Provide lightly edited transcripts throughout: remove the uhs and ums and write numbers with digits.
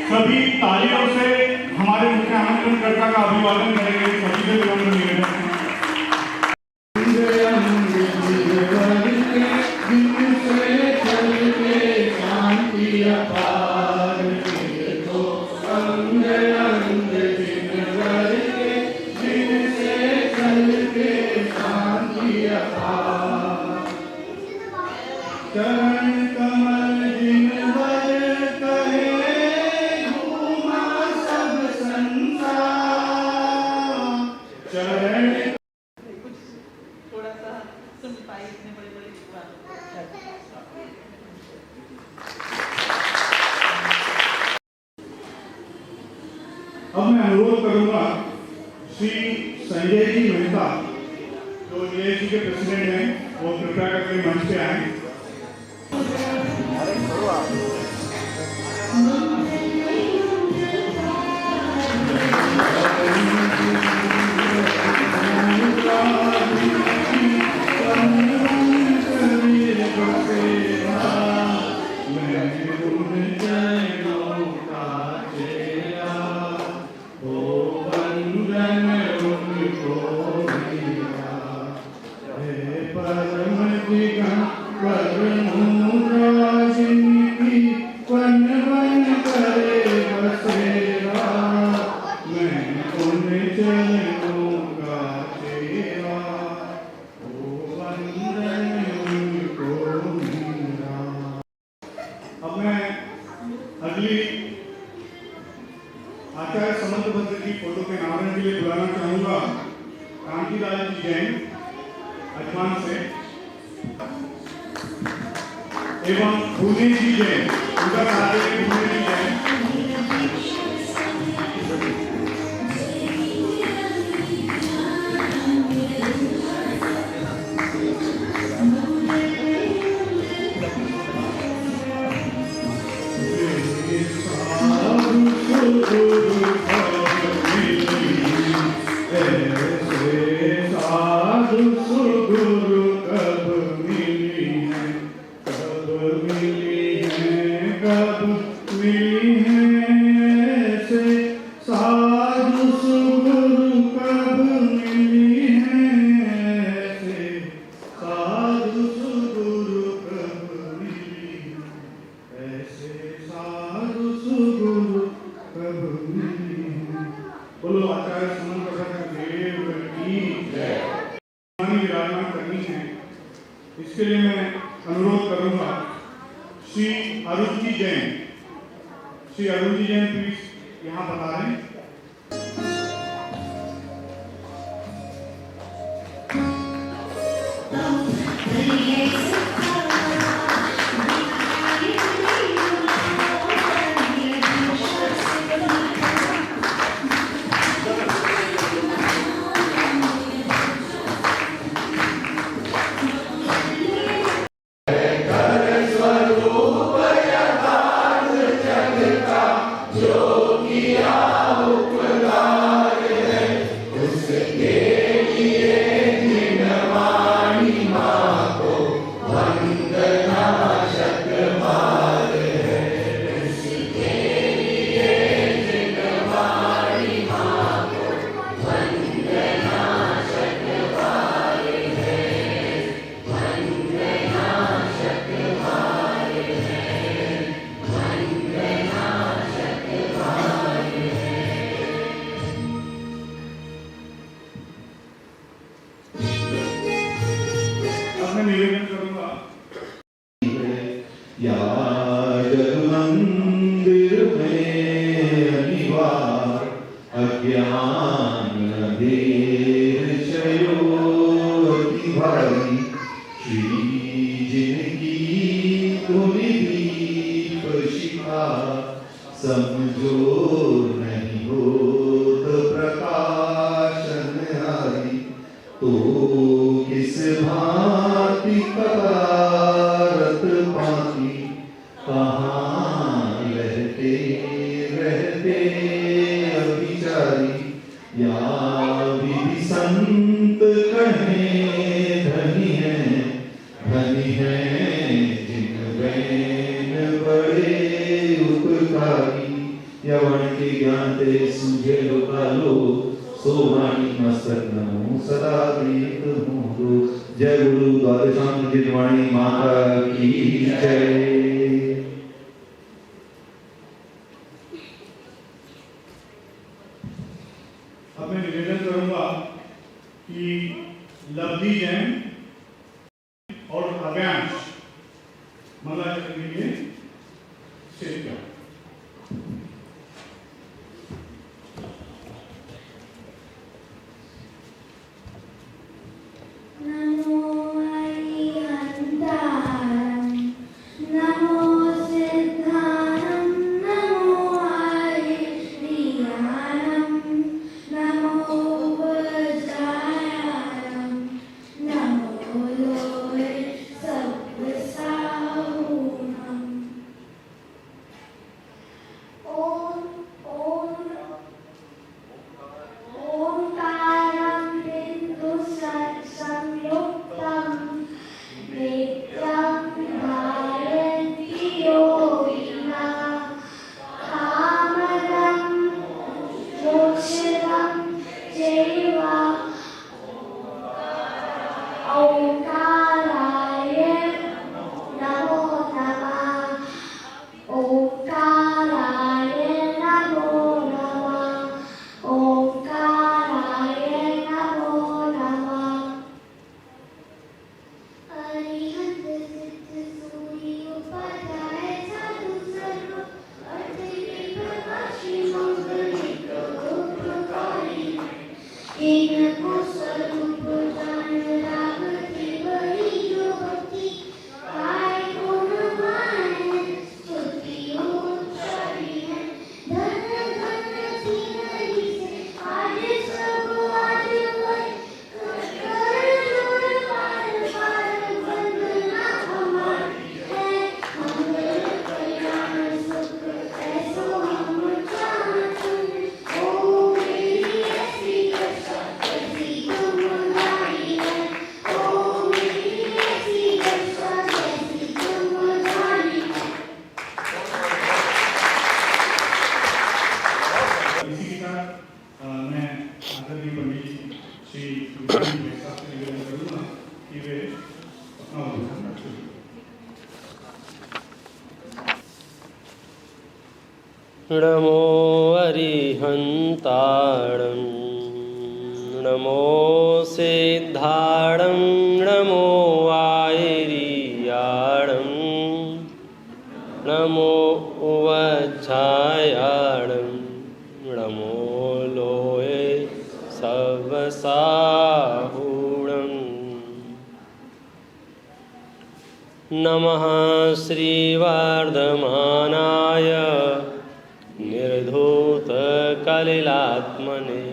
सभी तालियों से हमारे मुख्य आमंत्रणकर्ता का अभिवादन करेंगे। सभी से विनम्र निवेदन है। चरण कमल जिनवर कहे घूमा सब संसार। चरण थोड़ा सा सुन पाई इतने बड़े बड़े विद्वान। अब मैं अनुरोध करूंगा श्री संजय जी मेहता जो जेएसी के प्रेसिडेंट हैं, वो कृपया करके मंच पे आए। अब मैं अगली आचार्य समंतभद्र की फोटो के नामकरण के लिए बुलाना चाहूंगा कांतिलाल जी जैन अजमान से एवं पुणे जी जैन, उनका साथ है पुणे जी जैन। बोलो आचार्य समंतभद्र देव की जय। विराजमान करनी है, इसके लिए मैं अनुरोध करूंगा श्री अरुण जी जैन। श्री अरुण जी जैन प्लीज यहाँ बता रहे हैं। निवेदन करूंगा मंदिर में अनिवार अज्ञान अंधेर चयोति भारी श्री जिनकी धुनि दीप शिखा समझो नहीं होत प्रकाशन हरि तो किस भांति करारत पाती कहाँ रहते रहते अभिचारी या विधि संत कहें धनी है जिन बैन बड़े उपकारी या वाणी के ज्ञान ते सूझे लोकालो सो वाणी मस्तक नमो सदा गीत मोदो। जय गुरु द्वादशांग जिनवाणी माता की जय। अब मैं निवेदन करूंगा कि लब्धि जैन और अव्यांश माला जपने के लिए शेष करें। नमो अरिहन्ताणं नमो सिद्धाणं नमो आयर्याणं नमो वज्रायाणं नमो लोहे सवसाहूणं नमः श्रीवर्धमानाय निर्धूतकलिलात्मने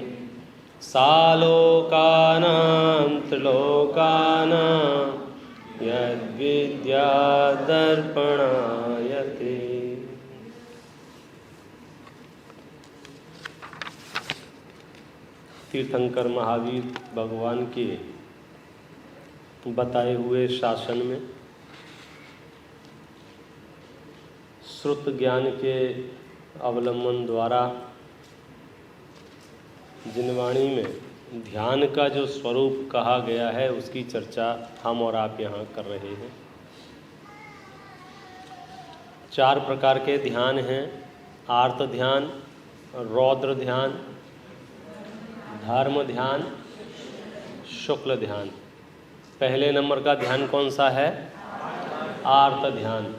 सालोकानान्तलोकानां यद्विद्यादर्पणायते। तीर्थंकर महावीर भगवान के बताए हुए शासन में श्रुत ज्ञान के अवलंबन द्वारा जिनवाणी में ध्यान का जो स्वरूप कहा गया है उसकी चर्चा हम और आप यहाँ कर रहे हैं। 4 प्रकार के ध्यान हैं: आर्त ध्यान, रौद्र ध्यान, धर्म ध्यान, शुक्ल ध्यान। पहले नंबर का ध्यान कौन सा है? आर्त ध्यान।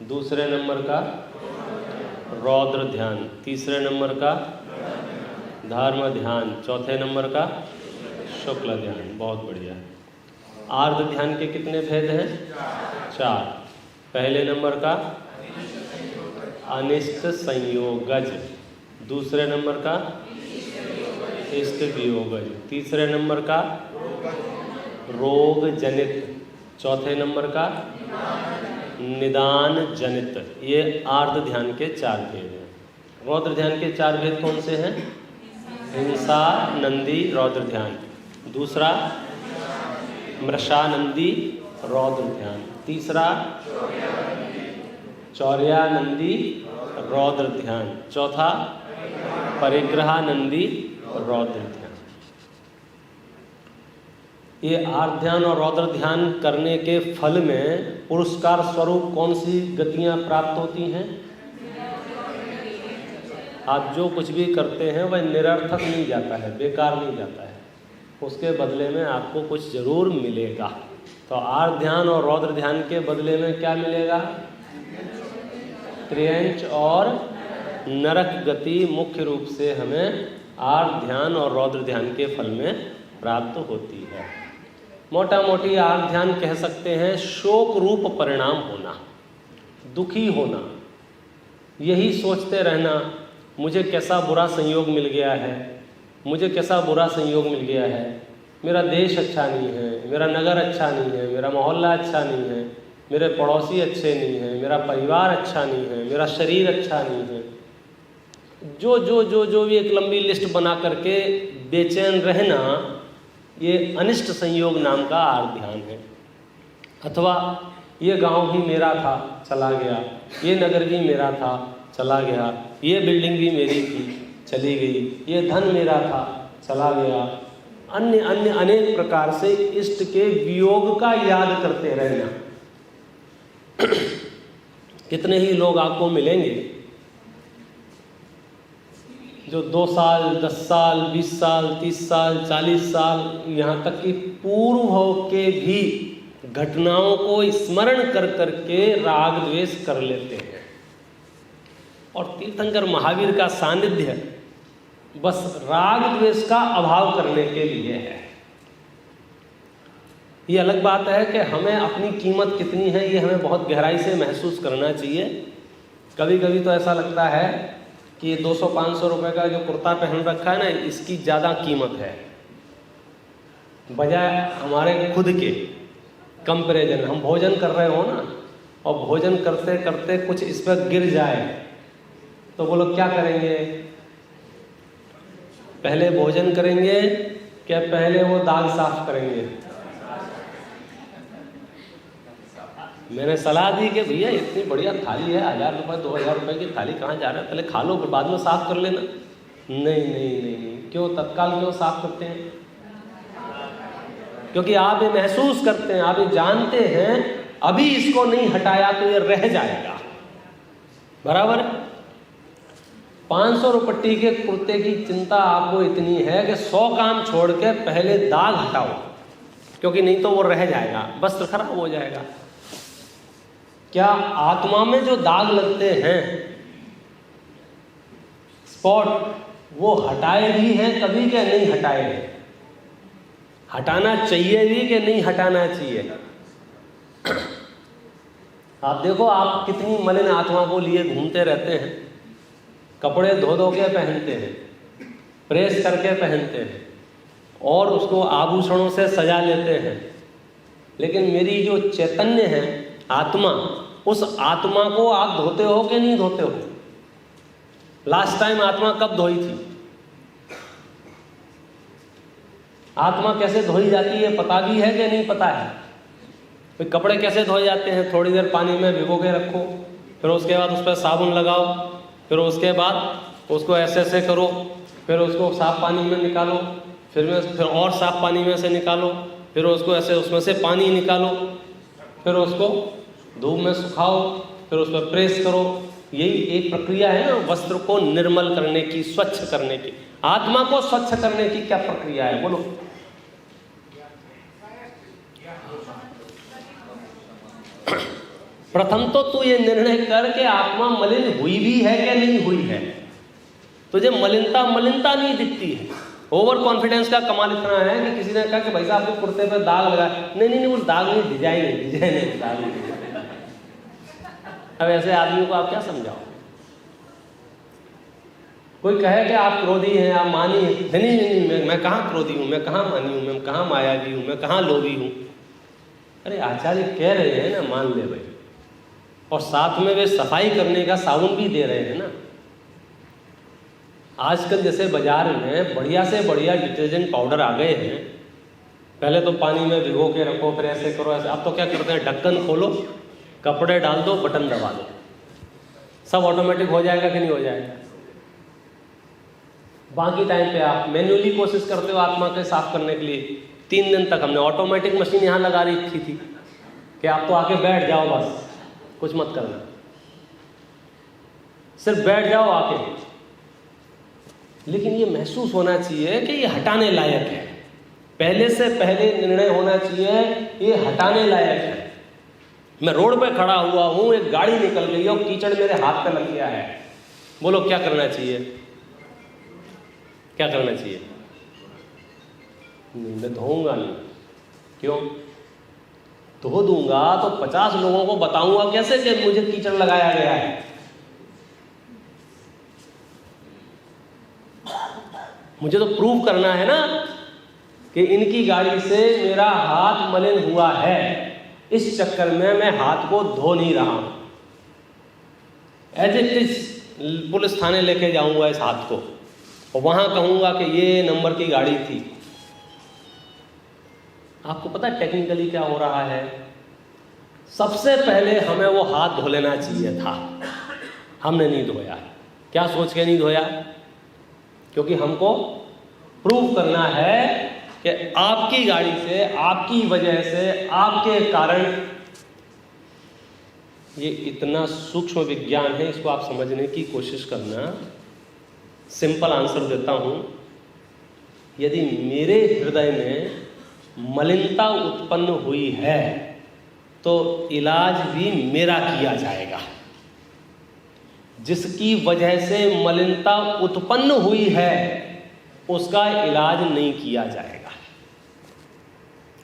दूसरे नंबर का रौद्र ध्यान। तीसरे नंबर का धर्म ध्यान। चौथे नंबर का शुक्ल ध्यान। बहुत बढ़िया। आर्त ध्यान के कितने भेद हैं? 4। पहले नंबर का अनिष्ट संयोगज, दूसरे नंबर का इष्ट वियोगज, तीसरे नंबर का रोग जनित, चौथे नंबर का निदान जनित। ये आर्त ध्यान के 4 भेद हैं। रौद्र ध्यान के 4 भेद कौन से हैं? हिंसा नंदी रौद्र ध्यान, दूसरा मृषानंदी रौद्र ध्यान, तीसरा चौर्यानंदी रौद्र ध्यान। चौथा परिग्रहानंदी रौद्र ध्यान। ये आर्त ध्यान और रौद्र ध्यान करने के फल में पुरस्कार स्वरूप कौन सी गतियां प्राप्त होती हैं? आप जो कुछ भी करते हैं वह निरर्थक नहीं जाता है, बेकार नहीं जाता है, उसके बदले में आपको कुछ जरूर मिलेगा। तो आर्त ध्यान और रौद्र ध्यान के बदले में क्या मिलेगा? त्रियंच और नरक गति मुख्य रूप से हमें आर्त ध्यान और रौद्र ध्यान के फल में प्राप्त होती है। मोटा मोटी आर्त ध्यान कह सकते हैं शोक रूप परिणाम होना, दुखी होना, यही सोचते रहना मुझे कैसा बुरा संयोग मिल गया है, मुझे कैसा बुरा संयोग मिल गया है, मेरा देश अच्छा नहीं है, मेरा नगर अच्छा नहीं है, मेरा मोहल्ला अच्छा नहीं है, मेरे पड़ोसी अच्छे नहीं हैं, मेरा परिवार अच्छा नहीं है, मेरा शरीर अच्छा नहीं है। जो जो जो जो भी एक लंबी लिस्ट बना करके बेचैन रहना, ये अनिष्ट संयोग नाम का आर्त ध्यान है। अथवा ये गांव भी मेरा था चला गया, ये नगर भी मेरा था चला गया, ये बिल्डिंग भी मेरी थी चली गई, ये धन मेरा था चला गया, अन्य अन्य अनेक प्रकार से इष्ट के वियोग का याद करते रहना। कितने ही लोग आपको मिलेंगे जो 2 साल, 10 साल, 20 साल, 30 साल, 40 साल, यहाँ तक कि पूर्व के भी घटनाओं को स्मरण कर करके राग द्वेष कर लेते हैं। और तीर्थंकर महावीर का सानिध्य बस राग द्वेष का अभाव करने के लिए है। ये अलग बात है कि हमें अपनी कीमत कितनी है ये हमें बहुत गहराई से महसूस करना चाहिए। कभी कभी तो ऐसा लगता है कि ये 200-500 रुपए का जो कुर्ता पहन रखा है ना, इसकी ज़्यादा कीमत है बजाय हमारे खुद के कंपैरिजन। हम भोजन कर रहे हो ना, और भोजन करते करते कुछ इस पर गिर जाए तो वो लोग क्या करेंगे? पहले भोजन करेंगे क्या पहले वो दाग साफ करेंगे? मैंने सलाह दी कि भैया इतनी बढ़िया थाली है, 1000 रुपये 2000 रुपये की थाली कहाँ जा रहा है, पहले खा लो फिर बाद में साफ कर लेना। नहीं नहीं नहीं नहीं, क्यों तत्काल क्यों साफ करते हैं? क्योंकि आप ये महसूस करते हैं, आप ये जानते हैं अभी इसको नहीं हटाया तो ये रह जाएगा। बराबर 500 रुपये के कुर्ते की चिंता आपको इतनी है कि 100 काम छोड़ के पहले दाग हटाओ, क्योंकि नहीं तो वो रह जाएगा, वस्त्र खराब हो जाएगा। क्या आत्मा में जो दाग लगते हैं स्पॉट, वो हटाए भी हैं कभी क्या नहीं हटाए हैं? हटाना चाहिए भी कि नहीं हटाना चाहिए? आप देखो आप कितनी मलिन आत्मा को लिए घूमते रहते हैं, कपड़े धो धो के पहनते हैं, प्रेस करके पहनते हैं और उसको आभूषणों से सजा लेते हैं, लेकिन मेरी जो चैतन्य है आत्मा, उस आत्मा को आप धोते हो कि नहीं धोते हो? लास्ट टाइम आत्मा कब धोई थी? आत्मा कैसे धोई जाती है पता भी है कि नहीं पता है? फिर कपड़े कैसे धोए जाते हैं? थोड़ी देर पानी में भिगो के रखो, फिर उसके बाद उस पर साबुन लगाओ, फिर उसके बाद उसको ऐसे ऐसे करो, फिर उसको साफ पानी में निकालो, फिर और साफ पानी में से निकालो, फिर उसको ऐसे उसमें से पानी निकालो, फिर उसको धूप में सुखाओ, फिर उस पर प्रेस करो। यही एक प्रक्रिया है ना वस्त्र को निर्मल करने की, स्वच्छ करने की। आत्मा को स्वच्छ करने की क्या प्रक्रिया है बोलो? प्रथम तो तू ये निर्णय कर के आत्मा मलिन हुई भी है कि नहीं हुई है। तुझे मलिनता नहीं दिखती है। ओवर कॉन्फिडेंस का कमाल इतना है कि किसी ने कहा कि भाई साहब आपके कुर्ते पर दाग लगा, नहीं वो दाग नहीं, डिजाइन है, दाग नहीं। अब ऐसे आदमी को आप क्या समझाओ? कोई कहे कि आप क्रोधी हैं, आप मानी हैं, नहीं मैं कहाँ क्रोधी हूँ, मैं कहाँ मानी हूँ, मैं कहाँ मायावी हूँ, मैं कहाँ लोभी हूँ। अरे आचार्य कह रहे हैं ना, मान ले भाई, और साथ में वे सफाई करने का साबुन भी दे रहे हैं ना। आजकल जैसे बाजार में बढ़िया से बढ़िया डिटर्जेंट पाउडर आ गए हैं। पहले तो पानी में भिगो के रखो, फिर ऐसे करो, ऐसे। अब तो क्या करते हैं, ढक्कन खोलो, कपड़े डाल दो, बटन दबा दो, सब ऑटोमेटिक हो जाएगा कि नहीं हो जाएगा? बाकी टाइम पे आप मैन्युअली कोशिश करते हो आत्मा के साफ करने के लिए। 3 दिन तक हमने ऑटोमेटिक मशीन यहाँ लगा रखी थी कि आप तो आके बैठ जाओ, बस कुछ मत करना, सिर्फ बैठ जाओ आके। लेकिन ये महसूस होना चाहिए कि ये हटाने लायक है, पहले से पहले निर्णय होना चाहिए ये हटाने लायक है। मैं रोड पे खड़ा हुआ हूं, एक गाड़ी निकल गई और कीचड़ मेरे हाथ पे लग गया है, बोलो क्या करना चाहिए? क्या करना चाहिए? नहीं, मैं धोऊंगा नहीं। क्यों? धो दूंगा तो 50 लोगों को बताऊंगा कैसे कि मुझे कीचड़ लगाया गया है। मुझे तो प्रूव करना है ना कि इनकी गाड़ी से मेरा हाथ मलिन हुआ है, इस चक्कर में मैं हाथ को धो नहीं रहा हूं। एज इट इज पुलिस थाने लेके जाऊंगा इस हाथ को और वहां कहूंगा कि ये नंबर की गाड़ी थी। आपको पता है टेक्निकली क्या हो रहा है? सबसे पहले हमें वो हाथ धो लेना चाहिए था, हमने नहीं धोया। क्या सोच के नहीं धोया? क्योंकि हमको प्रूव करना है कि आपकी गाड़ी से, आपकी वजह से, आपके कारण, ये इतना सूक्ष्म विज्ञान है, इसको आप समझने की कोशिश करना। सिंपल आंसर देता हूं, यदि मेरे हृदय में मलिनता उत्पन्न हुई है तो इलाज भी मेरा किया जाएगा। जिसकी वजह से मलिनता उत्पन्न हुई है उसका इलाज नहीं किया जाएगा।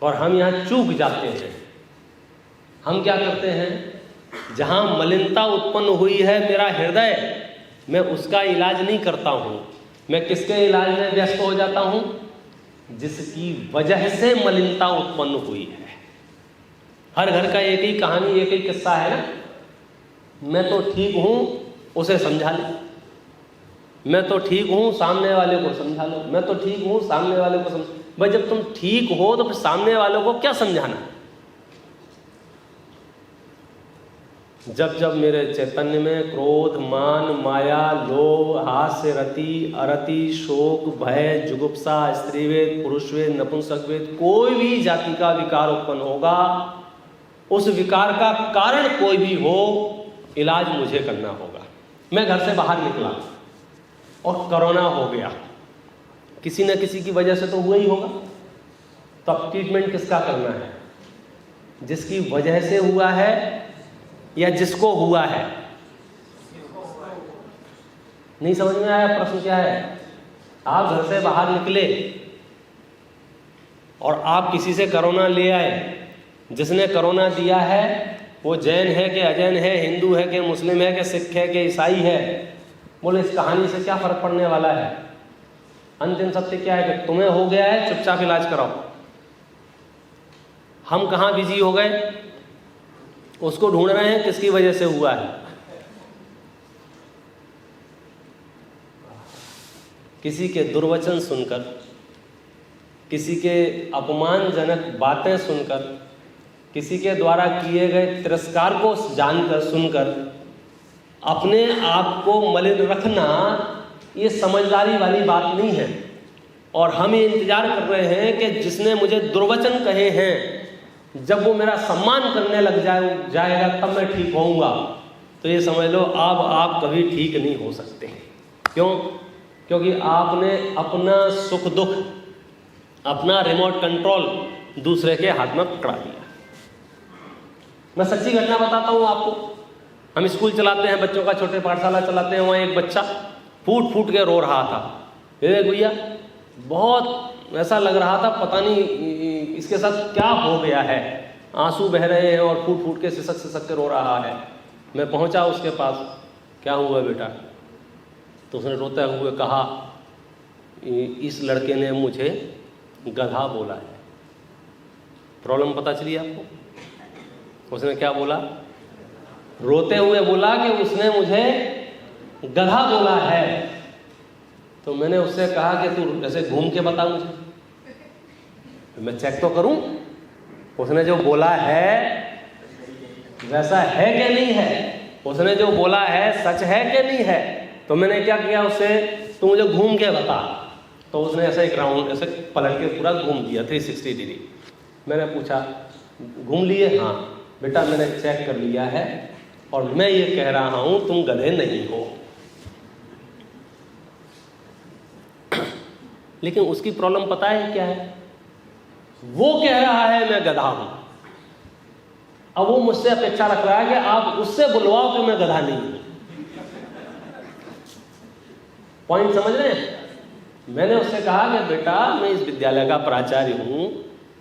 और हम यहां चूक जाते हैं। हम क्या करते हैं? जहां मलिनता उत्पन्न हुई है मेरा हृदय, मैं उसका इलाज नहीं करता हूं। मैं किसके इलाज में व्यस्त हो जाता हूं? जिसकी वजह से मलिनता उत्पन्न हुई है। हर घर का एक ही कहानी, एक ही किस्सा है ना। मैं तो ठीक हूं, उसे समझा ले। मैं तो ठीक हूं, सामने वाले को समझा लो। मैं तो ठीक हूं, सामने वाले को समझ। भाई जब तुम ठीक हो तो फिर सामने वालों को क्या समझाना? जब जब मेरे चैतन्य में क्रोध, मान, माया, लोभ, हास्य, रति, अरति, शोक, भय, जुगुप्सा, स्त्रीवेद, पुरुषवेद, नपुंसकवेद, कोई भी जाति का विकार उत्पन्न होगा, उस विकार का कारण कोई भी हो, इलाज मुझे करना होगा। मैं घर से बाहर निकला और कोरोना हो गया, किसी न किसी की वजह से तो हुआ ही होगा। तो अब ट्रीटमेंट किसका करना है? जिसकी वजह से हुआ है या जिसको हुआ है? नहीं समझ में आया प्रश्न क्या है? आप घर से बाहर निकले और आप किसी से कोरोना ले आए। जिसने कोरोना दिया है वो जैन है कि अजैन है, हिंदू है कि मुस्लिम है कि सिख है कि ईसाई है, बोले इस कहानी से क्या फर्क पड़ने वाला है? अंतिम सत्य क्या है कि तुम्हें हो गया है, चुपचाप इलाज कराओ। हम कहाँ बिजी हो गए? उसको ढूंढ रहे हैं किसकी वजह से हुआ है। किसी के दुर्वचन सुनकर, किसी के अपमानजनक बातें सुनकर, किसी के द्वारा किए गए तिरस्कार को जानकर, सुनकर अपने आप को मलिन रखना ये समझदारी वाली बात नहीं है। और हम ये इंतजार कर रहे हैं कि जिसने मुझे दुर्वचन कहे हैं, जब वो मेरा सम्मान करने लग जाएगा तब मैं ठीक होऊंगा। तो ये समझ लो आप कभी ठीक नहीं हो सकते। क्यों? क्योंकि आपने अपना सुख दुख, अपना रिमोट कंट्रोल दूसरे के हाथ में पकड़ा दिया। मैं सच्ची घटना बताता हूँ आपको। हम स्कूल चलाते हैं, बच्चों का छोटे पाठशाला चलाते हैं। वहाँ एक बच्चा फूट फूट के रो रहा था। भैया बहुत ऐसा लग रहा था पता नहीं इसके साथ क्या हो गया है, आंसू बह रहे हैं और फूट फूट के सिसक के रो रहा है। मैं पहुंचा उसके पास, क्या हुआ बेटा? तो उसने रोते हुए कहा, इस लड़के ने मुझे गधा बोला है। प्रॉब्लम पता चली आपको? उसने क्या बोला? रोते हुए बोला कि उसने मुझे गधा बोला है। तो मैंने उससे कहा कि तू ऐसे घूम के बता मुझे, मैं चेक तो करूं उसने जो बोला है वैसा है क्या नहीं है। उसने जो बोला है सच है कि नहीं है। तो मैंने क्या किया उससे, तू मुझे घूम के बता। तो उसने ऐसे एक राउंड ऐसे पलट के पूरा घूम दिया 360 डिग्री। मैंने पूछा घूम लिए? हाँ बेटा मैंने चेक कर लिया है और मैं ये कह रहा हूं तुम गधे नहीं हो। लेकिन उसकी प्रॉब्लम पता है क्या है? वो कह रहा है मैं गधा हूं। अब वो मुझसे अपेक्षा रख रहा है कि आप उससे बुलवाओ कि मैं गधा नहीं हूं। पॉइंट समझ रहे हैं? मैंने उससे कहा कि बेटा मैं इस विद्यालय का प्राचार्य हूं,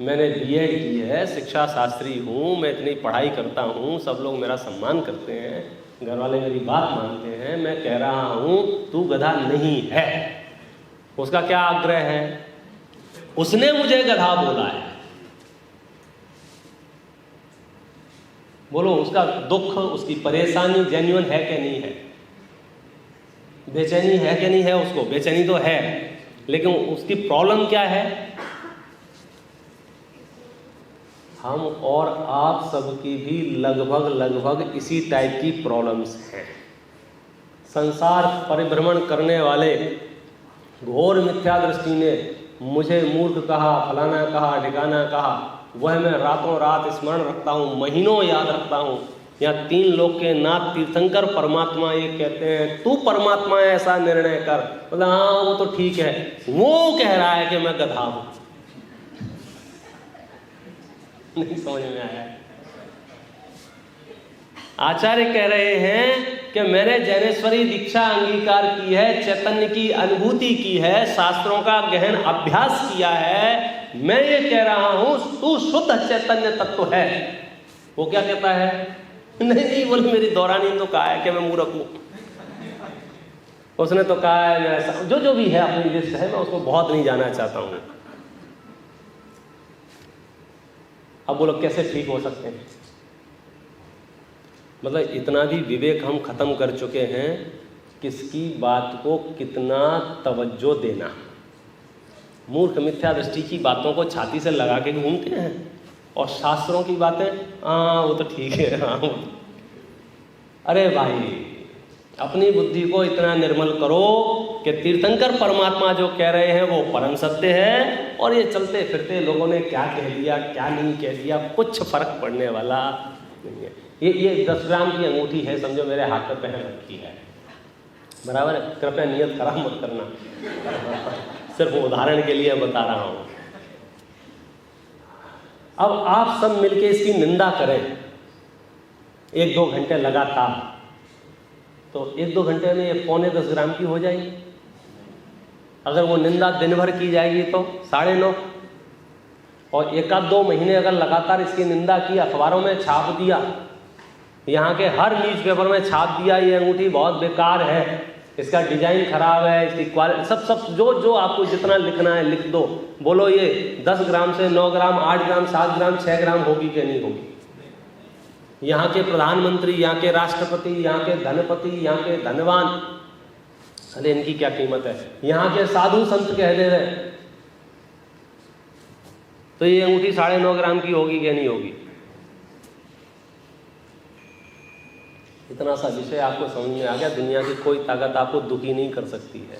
मैंने बीएड की है, शिक्षा शास्त्री हूं, मैं इतनी पढ़ाई करता हूं, सब लोग मेरा सम्मान करते हैं, घर वाले मेरी बात मानते हैं, मैं कह रहा हूं तू गधा नहीं है। उसका क्या आग्रह है? उसने मुझे गधा बोला है। बोलो उसका दुख, उसकी परेशानी जेन्युइन है कि नहीं है? बेचैनी है कि नहीं है? उसको बेचैनी तो है, लेकिन उसकी प्रॉब्लम क्या है? हम और आप सबकी भी लगभग इसी टाइप की प्रॉब्लम्स हैं। संसार परिभ्रमण करने वाले घोर मिथ्या दृष्टि ने मुझे मूर्ख कहा, फलाना कहा, ठिकाना कहा, वह मैं रातों रात स्मरण रखता हूँ, महीनों याद रखता हूँ। यहाँ 3 लोक के नाथ तीर्थंकर परमात्मा ये कहते हैं तू परमात्मा है ऐसा निर्णय कर। मतलब हाँ वो तो ठीक है, वो कह रहा है कि मैं गधा हूं। नहीं समझ में आया? आचार्य कह रहे हैं कि मैंने ज्ञानेश्वरी दीक्षा अंगीकार की है, चैतन्य की अनुभूति की है, शास्त्रों का गहन अभ्यास किया है, मैं ये कह रहा हूं तू शुद्ध चैतन्य तत्व है। वो क्या कहता है? नहीं बोले मेरी दौरानी ने तो कहा है कि मैं मूर्ख हूं। उसने तो कहा है मैं जो भी है अपनी लिस्ट है, मैं उसको बहुत नहीं जाना चाहता हूं। अब बोलो कैसे ठीक हो सकते हैं? मतलब इतना भी विवेक हम खत्म कर चुके हैं, किसकी बात को कितना तवज्जो देना। मूर्ख मिथ्या दृष्टि की बातों को छाती से लगा के घूमते हैं और शास्त्रों की बातें हाँ वो तो ठीक है। हाँ अरे भाई अपनी बुद्धि को इतना निर्मल करो कि तीर्थंकर परमात्मा जो कह रहे हैं वो परम सत्य है, और ये चलते फिरते लोगों ने क्या कह दिया क्या नहीं कह दिया कुछ फर्क पड़ने वाला नहीं है। ये 10 ग्राम की अंगूठी है, समझो मेरे हाथ में पहन रखी है, बराबर है? कृपया नियत खराब मत करना, सिर्फ उदाहरण के लिए बता रहा हूं। अब आप सब मिलके इसकी निंदा करें 1-2 घंटे लगातार, तो 1-2 घंटे में ये 9.25 ग्राम की हो जाएगी। अगर वो निंदा दिन भर की जाएगी तो 9.5, और 1-2 महीने अगर लगातार इसकी निंदा की, अखबारों में छाप दिया, यहाँ के हर न्यूज़पेपर में छाप दिया ये अंगूठी बहुत बेकार है, इसका डिजाइन खराब है, इसकी क्वालिटी सब जो आपको जितना लिखना है लिख दो। बोलो ये 10 ग्राम से 9 ग्राम 8 ग्राम 7 ग्राम 6 ग्राम होगी कि नहीं होगी? यहाँ के प्रधानमंत्री, यहाँ के राष्ट्रपति, यहाँ के धनपति, यहाँ के धनवान, अरे इनकी क्या कीमत है, यहाँ के साधु संत कह दे रहे, तो ये अंगूठी 9.5 ग्राम की होगी कि नहीं होगी? इतना सा विषय आपको समझ में आ गया। दुनिया की कोई ताकत आपको दुखी नहीं कर सकती है,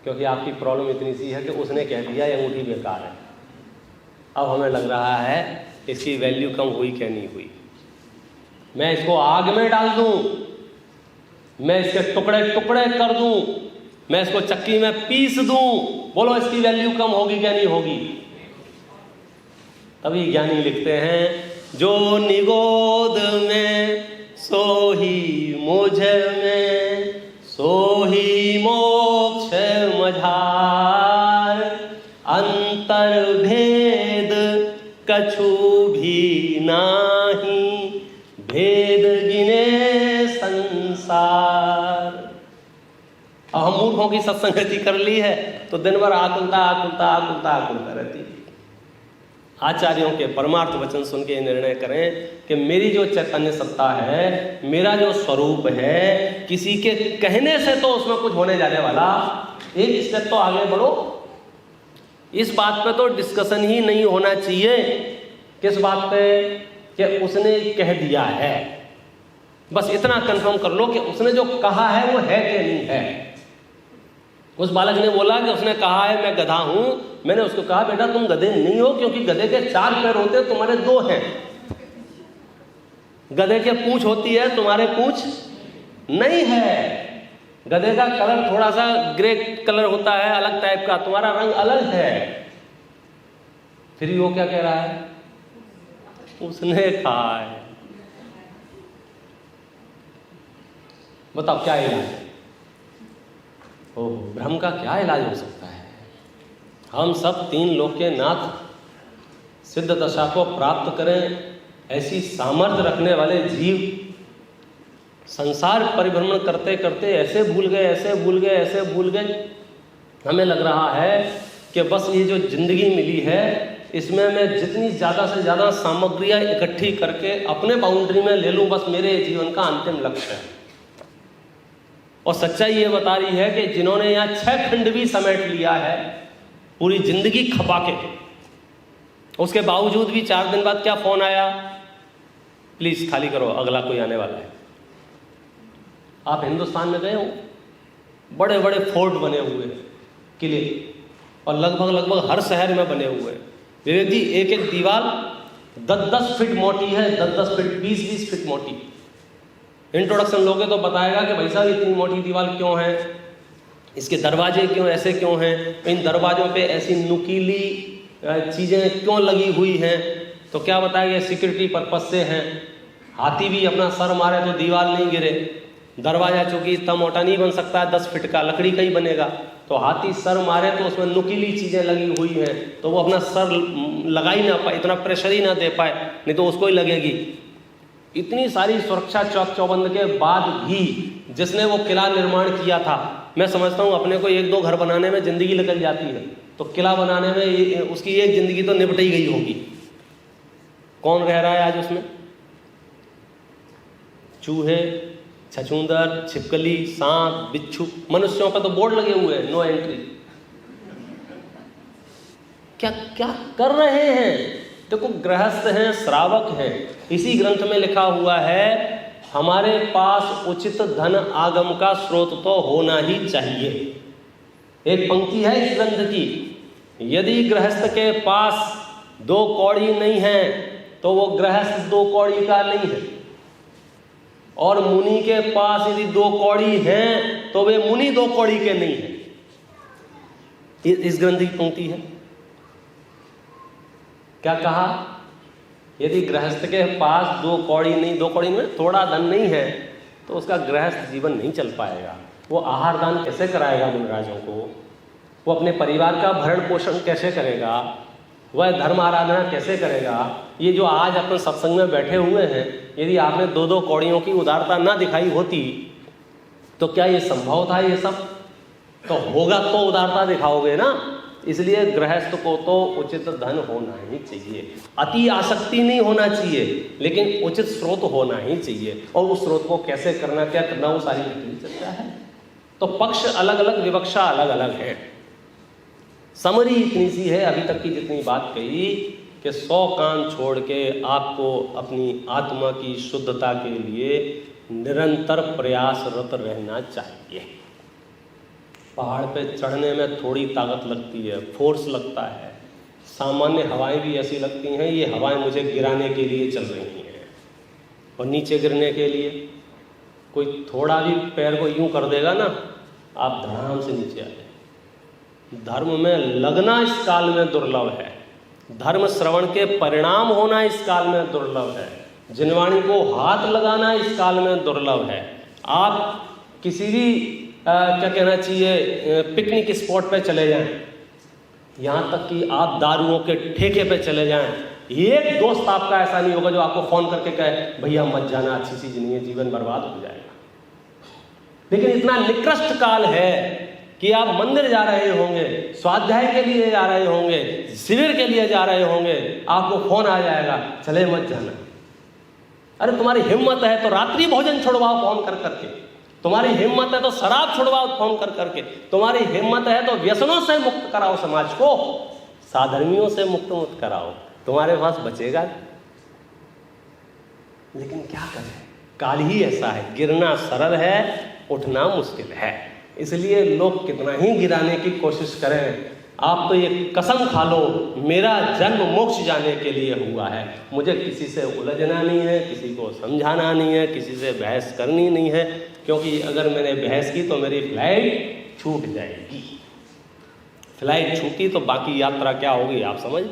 क्योंकि आपकी प्रॉब्लम इतनी सी है कि उसने कह दिया ये अंगूठी बेकार है। अब हमें लग रहा है इसकी वैल्यू कम हुई क्या नहीं हुई। मैं इसको आग में डाल दूं, मैं इसके टुकड़े टुकड़े कर दूं, मैं इसको चक्की में पीस दूं, बोलो इसकी वैल्यू कम होगी क्या नहीं होगी? तभी ज्ञानी लिखते हैं जो निगोद में सो ही मुझ में सो ही मोक्ष मझार, अंतर भेद कछु भी नाही, भेद गिने संसार। अब हम मूर्खों की सत्संगति कर ली है तो दिन भर आकुलता रहती है। आचार्यों के परमार्थ वचन सुन के निर्णय करें कि मेरी जो चैतन्य सत्ता है, मेरा जो स्वरूप है, किसी के कहने से तो उसमें कुछ होने जाने वाला, एक स्टेप तो आगे बढ़ो। इस बात पे तो डिस्कशन ही नहीं होना चाहिए। किस बात पे? कि उसने कह दिया है। बस इतना कंफर्म कर लो कि उसने जो कहा है वो है कि नहीं है। उस बालक ने बोला कि उसने कहा है मैं गधा हूं। मैंने उसको कहा बेटा तुम गधे नहीं हो, क्योंकि गधे के 4 पैर होते हैं, तुम्हारे 2 हैं। गधे के पूंछ होती है, तुम्हारे पूंछ नहीं है। गधे का कलर थोड़ा सा ग्रे कलर होता है, अलग टाइप का, तुम्हारा रंग अलग है। फिर वो क्या कह रहा है? उसने कहा है। बताओ क्या इलाज है? ओह, भ्रम का क्या इलाज हो सकता है? हम सब 3 लोक के नाथ सिद्ध दशा को प्राप्त करें, ऐसी सामर्थ्य रखने वाले जीव संसार परिभ्रमण करते करते ऐसे भूल गए। हमें लग रहा है कि बस ये जो जिंदगी मिली है इसमें मैं जितनी ज़्यादा से ज़्यादा सामग्रियाँ इकट्ठी करके अपने बाउंड्री में ले लूँ, बस मेरे जीवन का अंतिम लक्ष्य है। और सच्चाई ये बता रही है कि जिन्होंने यहाँ 6 खंड भी समेट लिया है, पूरी जिंदगी खपा के, उसके बावजूद भी 4 दिन बाद क्या फोन आया, प्लीज खाली करो, अगला कोई आने वाला है। आप हिंदुस्तान में गए हो, बड़े बड़े फोर्ट बने हुए किले, और लगभग हर शहर में बने हुए। विवेक जी, एक एक दीवार 10-10 फीट मोटी है, 10-10 फीट, 20-20 फीट मोटी। इंट्रोडक्शन लोगे तो बताएगा कि भाई साहब इतनी मोटी दीवार क्यों है, इसके दरवाजे क्यों ऐसे क्यों हैं, इन दरवाजों पे ऐसी नुकीली चीज़ें क्यों लगी हुई हैं। तो क्या बताएगा, सिक्योरिटी पर्पज से हैं। हाथी भी अपना सर मारे तो दीवार नहीं गिरे। दरवाजा चूंकि इतना मोटा नहीं बन सकता है, 10 फीट का लकड़ी का ही बनेगा, तो हाथी सर मारे तो उसमें नुकीली चीज़ें लगी हुई हैं, तो वो अपना सर लगा ही ना पाए, इतना प्रेशर ही ना दे पाए, नहीं तो उसको ही लगेगी। इतनी सारी सुरक्षा चौक चौबंद के बाद भी जिसने वो किला निर्माण किया था, मैं समझता हूँ अपने को 1-2 घर बनाने में जिंदगी निकल जाती है, तो किला बनाने में उसकी एक जिंदगी तो निपट ही गई होगी। कौन रह रहा है आज उसमें? चूहे, छछूंदर, छिपकली, सांप, बिच्छू। मनुष्यों पर तो बोर्ड लगे हुए हैं, नो एंट्री। क्या क्या कर रहे हैं? देखो, गृहस्थ हैं, श्रावक हैं। इसी ग्रंथ में लिखा हुआ है हमारे पास उचित धन आगम का स्रोत तो होना ही चाहिए। एक पंक्ति है इस ग्रंथ की, यदि गृहस्थ के पास 2 कौड़ी नहीं है तो वो गृहस्थ 2 कौड़ी का नहीं है, और मुनि के पास यदि 2 कौड़ी हैं तो वे मुनि 2 कौड़ी के नहीं है। इस ग्रंथ की पंक्ति है। क्या कहा? यदि गृहस्थ के पास 2 कौड़ी नहीं, 2 कौड़ी में थोड़ा धन नहीं है, तो उसका गृहस्थ जीवन नहीं चल पाएगा। वो आहार दान कैसे कराएगा मुनिराजों को? वो अपने परिवार का भरण पोषण कैसे करेगा? वह धर्म आराधना कैसे करेगा? ये जो आज अपन सत्संग में बैठे हुए हैं, यदि आपने 2-2 कौड़ियों की उदारता ना दिखाई होती तो क्या ये संभव था? ये सब तो होगा तो उदारता दिखाओगे ना। इसलिए गृहस्थ को तो उचित धन होना ही चाहिए, अति आसक्ति नहीं होना चाहिए, लेकिन उचित स्रोत होना ही चाहिए। और उस स्रोत को कैसे करना, क्या करना, वो सारी चर्चा है। तो पक्ष अलग अलग, विवक्षा अलग अलग है। समरी इतनी सी है अभी तक की जितनी बात कही कि 100 कान छोड़ के आपको अपनी आत्मा की शुद्धता के लिए निरंतर प्रयासरत रहना चाहिए। पहाड़ पे चढ़ने में थोड़ी ताकत लगती है, फोर्स लगता है। सामान्य हवाएं भी ऐसी लगती हैं, ये हवाएं मुझे गिराने के लिए चल रही हैं, और नीचे गिरने के लिए कोई थोड़ा भी पैर को यूं कर देगा ना, आप धड़ाम से नीचे आ जाए। धर्म में लगना इस काल में दुर्लभ है, धर्म श्रवण के परिणाम होना इस काल में दुर्लभ है, जिनवाणी को हाथ लगाना इस काल में दुर्लभ है। आप किसी भी क्या कहना चाहिए, पिकनिक स्पॉट पे चले जाएं, यहाँ तक कि आप दारुओं के ठेके पे चले जाएं, एक दोस्त आपका ऐसा नहीं होगा जो आपको फोन करके कहे भैया मत जाना, अच्छी चीज नहीं है, जीवन बर्बाद हो जाएगा। लेकिन इतना निकृष्ट काल है कि आप मंदिर जा रहे होंगे, स्वाध्याय के लिए जा रहे होंगे, शिविर के लिए जा रहे होंगे, आपको फोन आ जाएगा चले मत जाना। अरे तुम्हारी हिम्मत है तो रात्रि भोजन छुड़वाओ फोन कर करके, तुम्हारी हिम्मत है तो शराब छुड़वाओ फोन कर करके, तुम्हारी हिम्मत है तो व्यसनों से मुक्त कराओ समाज को, साधर्मियों से मुक्त कराओ, तुम्हारे पास बचेगा। लेकिन क्या करें, काल ही ऐसा है, गिरना सरल है, उठना मुश्किल है। इसलिए लोग कितना ही गिराने की कोशिश करें, आप तो ये कसम खा लो, मेरा जन्म मोक्ष जाने के लिए हुआ है। मुझे किसी से उलझना नहीं है, किसी को समझाना नहीं है, किसी से बहस करनी नहीं है, क्योंकि अगर मैंने बहस की तो मेरी फ्लाइट छूट जाएगी। फ्लाइट छूटी तो बाकी यात्रा क्या होगी आप समझ।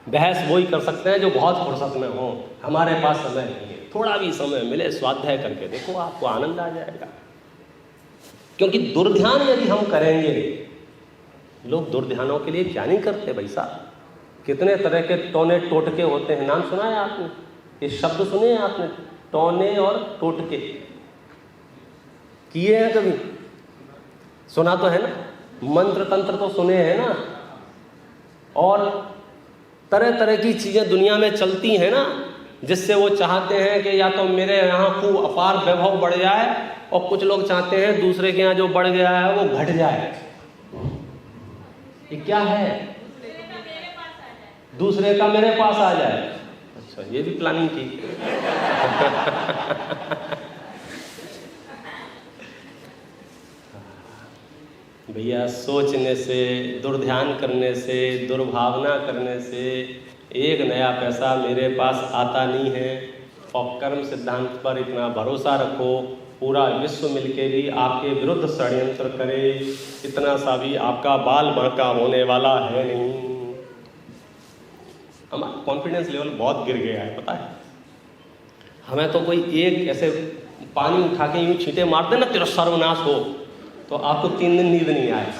बहस वही कर सकते हैं जो बहुत फुर्सत में हो, हमारे पास समय नहीं है। थोड़ा भी समय मिले स्वाध्याय करके देखो, आपको आनंद आ जाएगा। क्योंकि दुर्ध्यान यदि हम करेंगे, लोग दुर्ध्यानों के लिए क्या नहीं करते भाई साहब। कितने तरह के टोने टोटके होते हैं, नाम सुना है आपने, ये शब्द सुने हैं आपने, टोने और टोटके किए हैं कभी? सुना तो है ना, मंत्र तंत्र तो सुने हैं ना, और तरह तरह की चीजें दुनिया में चलती हैं ना, जिससे वो चाहते हैं कि या तो मेरे यहाँ खूब अपार वैभव बढ़ जाए, और कुछ लोग चाहते हैं दूसरे के यहाँ जो बढ़ गया है वो घट जाए। ये क्या है? दूसरे का मेरे पास आ जाए। अच्छा, ये भी प्लानिंग की। भैया सोचने से, दुर्ध्यान करने से, दुर्भावना करने से एक नया पैसा मेरे पास आता नहीं है। और कर्म सिद्धांत पर इतना भरोसा रखो, पूरा विश्व मिलके भी आपके विरुद्ध षड्यंत्र करे, इतना सा भी आपका बाल बांका होने वाला है नहीं। हमारा कॉन्फिडेंस लेवल बहुत गिर गया है, पता है। हमें तो कोई एक ऐसे पानी उठा के यूं छींटे मार दे ना, तेरा सर्वनाश हो, तो आपको 3 दिन नींद नहीं आए।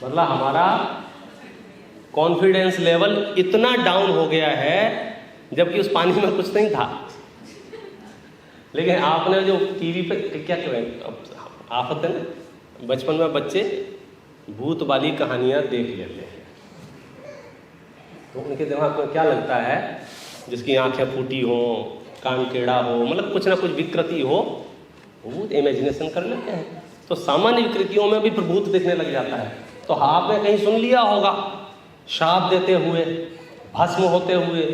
मतलब हमारा कॉन्फिडेंस लेवल इतना डाउन हो गया है, जबकि उस पानी में कुछ नहीं था। लेकिन आपने जो टीवी पे क्या करें, आफत है ना, बचपन में बच्चे भूत वाली कहानियां देख लेते हैं, तो उनके दिमाग में क्या लगता है, जिसकी आंखें फूटी हो, कान टेढ़ा हो, मतलब कुछ ना कुछ विकृति हो, भूत इमेजिनेशन कर लेते हैं। तो सामान्य विकृतियों में भी फिर भूत दिखने लग जाता है। तो आपने कहीं सुन लिया होगा, शाप देते हुए, भस्म होते हुए,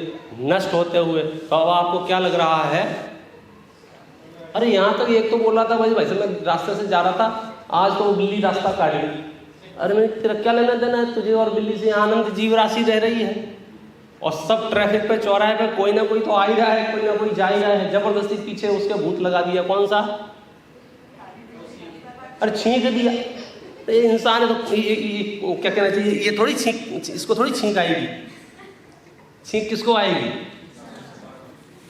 नष्ट होते हुए, तो अब आपको क्या लग रहा है? अरे यहाँ तक एक तो बोला था भाई से मैं रास्ते से जा रहा था, आज तो बिल्ली रास्ता काट गई। अरे मैं, तेरा क्या लेना देना है तुझे और बिल्ली से? आनंद जीव राशि रह रही है, और सब ट्रैफिक पे, चौराहे पे कोई ना कोई तो आ ही रहा है, कोई ना कोई जा ही रहा है। जबरदस्ती पीछे उसके भूत लगा दिया। कौन सा? अरे छींक दिया। तो ये इंसान है तो ये क्या कहना चाहिए, ये थोड़ी छींक, इसको थोड़ी छींक आएगी। छींक किसको आएगी?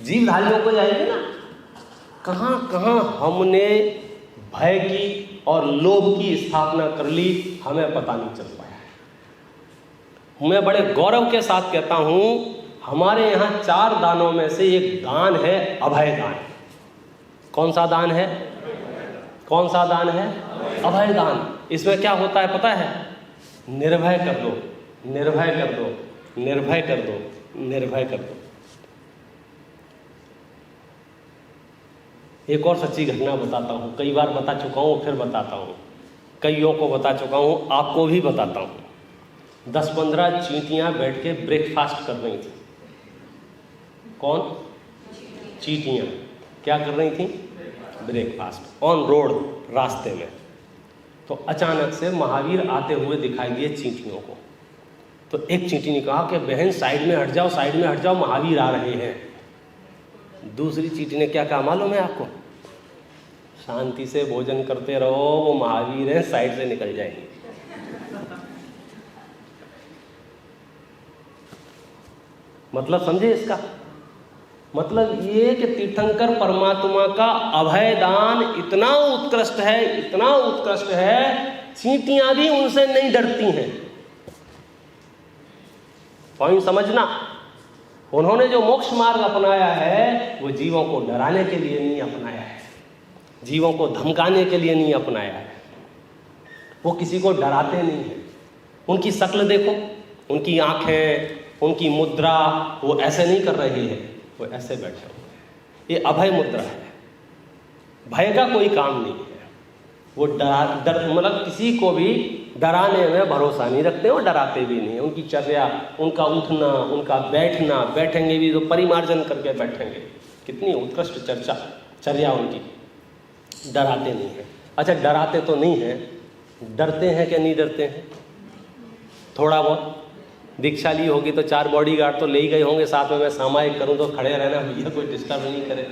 जीवधारियों को जाएगी ना। कहाँ कहाँ हमने भय की और लोभ की स्थापना कर ली, हमें पता नहीं चल पाया। मैं बड़े गौरव के साथ कहता हूं, हमारे यहाँ 4 दानों में से एक दान है अभय दान। कौन सा दान है? कौन सा दान है? अभय दान। इसमें क्या होता है पता है? निर्भय कर दो, निर्भय कर दो, निर्भय कर दो, निर्भय कर दो। एक और सच्ची घटना बताता हूँ, कई बार बता चुका हूँ, फिर बताता हूँ, कईयों को बता चुका हूँ, आपको भी बताता हूँ। 10-15 चींटियाँ बैठ के ब्रेकफास्ट कर रही थी। कौन? चींटियाँ क्या कर रही थी? ब्रेकफास्ट ऑन रोड, रास्ते में। तो अचानक से महावीर आते हुए दिखाई दिए चींटियों को। तो एक चींटी ने कहा कि बहन साइड में हट जाओ, साइड में हट जाओ, महावीर आ रहे हैं। दूसरी चींटी ने क्या कहा मालूम है आपको? शांति से भोजन करते रहो, वो महावीर हैं, साइड से निकल जाएंगे। मतलब समझे इसका? मतलब ये कि तीर्थंकर परमात्मा का अभय दान इतना उत्कृष्ट है, इतना उत्कृष्ट है, चींटियां भी उनसे नहीं डरती हैं। पॉइंट समझना। उन्होंने जो मोक्ष मार्ग अपनाया है, वो जीवों को डराने के लिए नहीं अपनाया है, जीवों को धमकाने के लिए नहीं अपनाया है। वो किसी को डराते नहीं हैं। उनकी शक्ल देखो, उनकी आंखें, उनकी मुद्रा, वो ऐसे नहीं कर रहे हैं, वो ऐसे बैठे हुए हैं। ये अभय मुद्रा है, भय का कोई काम नहीं है। वो डर मतलब किसी को भी डराने में भरोसा नहीं रखते और डराते भी नहीं। उनकी चर्या, उनका उठना, उनका बैठना, बैठेंगे भी तो परिमार्जन करके बैठेंगे। कितनी उत्कृष्ट चर्या उनकी, डराते नहीं हैं। अच्छा, डराते तो नहीं हैं, डरते हैं कि नहीं डरते हैं? थोड़ा बहुत दीक्षा ली होगी तो 4 बॉडीगार्ड तो ले ही गए होंगे साथ में, मैं सामायिक करूं तो खड़े रहना भैया, कोई डिस्टर्ब नहीं करे।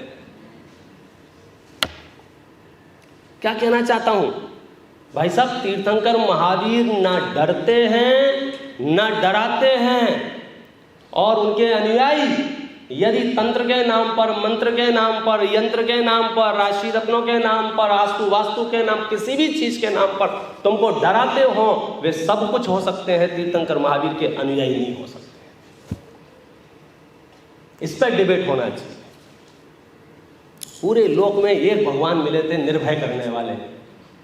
क्या कहना चाहता हूं भाई साहब, तीर्थंकर महावीर ना डरते हैं ना डराते हैं, और उनके अनुयायी यदि तंत्र के नाम पर, मंत्र के नाम पर, यंत्र के नाम पर, राशि रत्नों के नाम पर, आस्तु वास्तु के नाम, किसी भी चीज के नाम पर तुमको डराते हो, वे सब कुछ हो सकते हैं, तीर्थंकर महावीर के अनुयायी नहीं हो सकते। इस पर डिबेट होना चाहिए। पूरे लोक में एक भगवान मिले थे निर्भय करने वाले,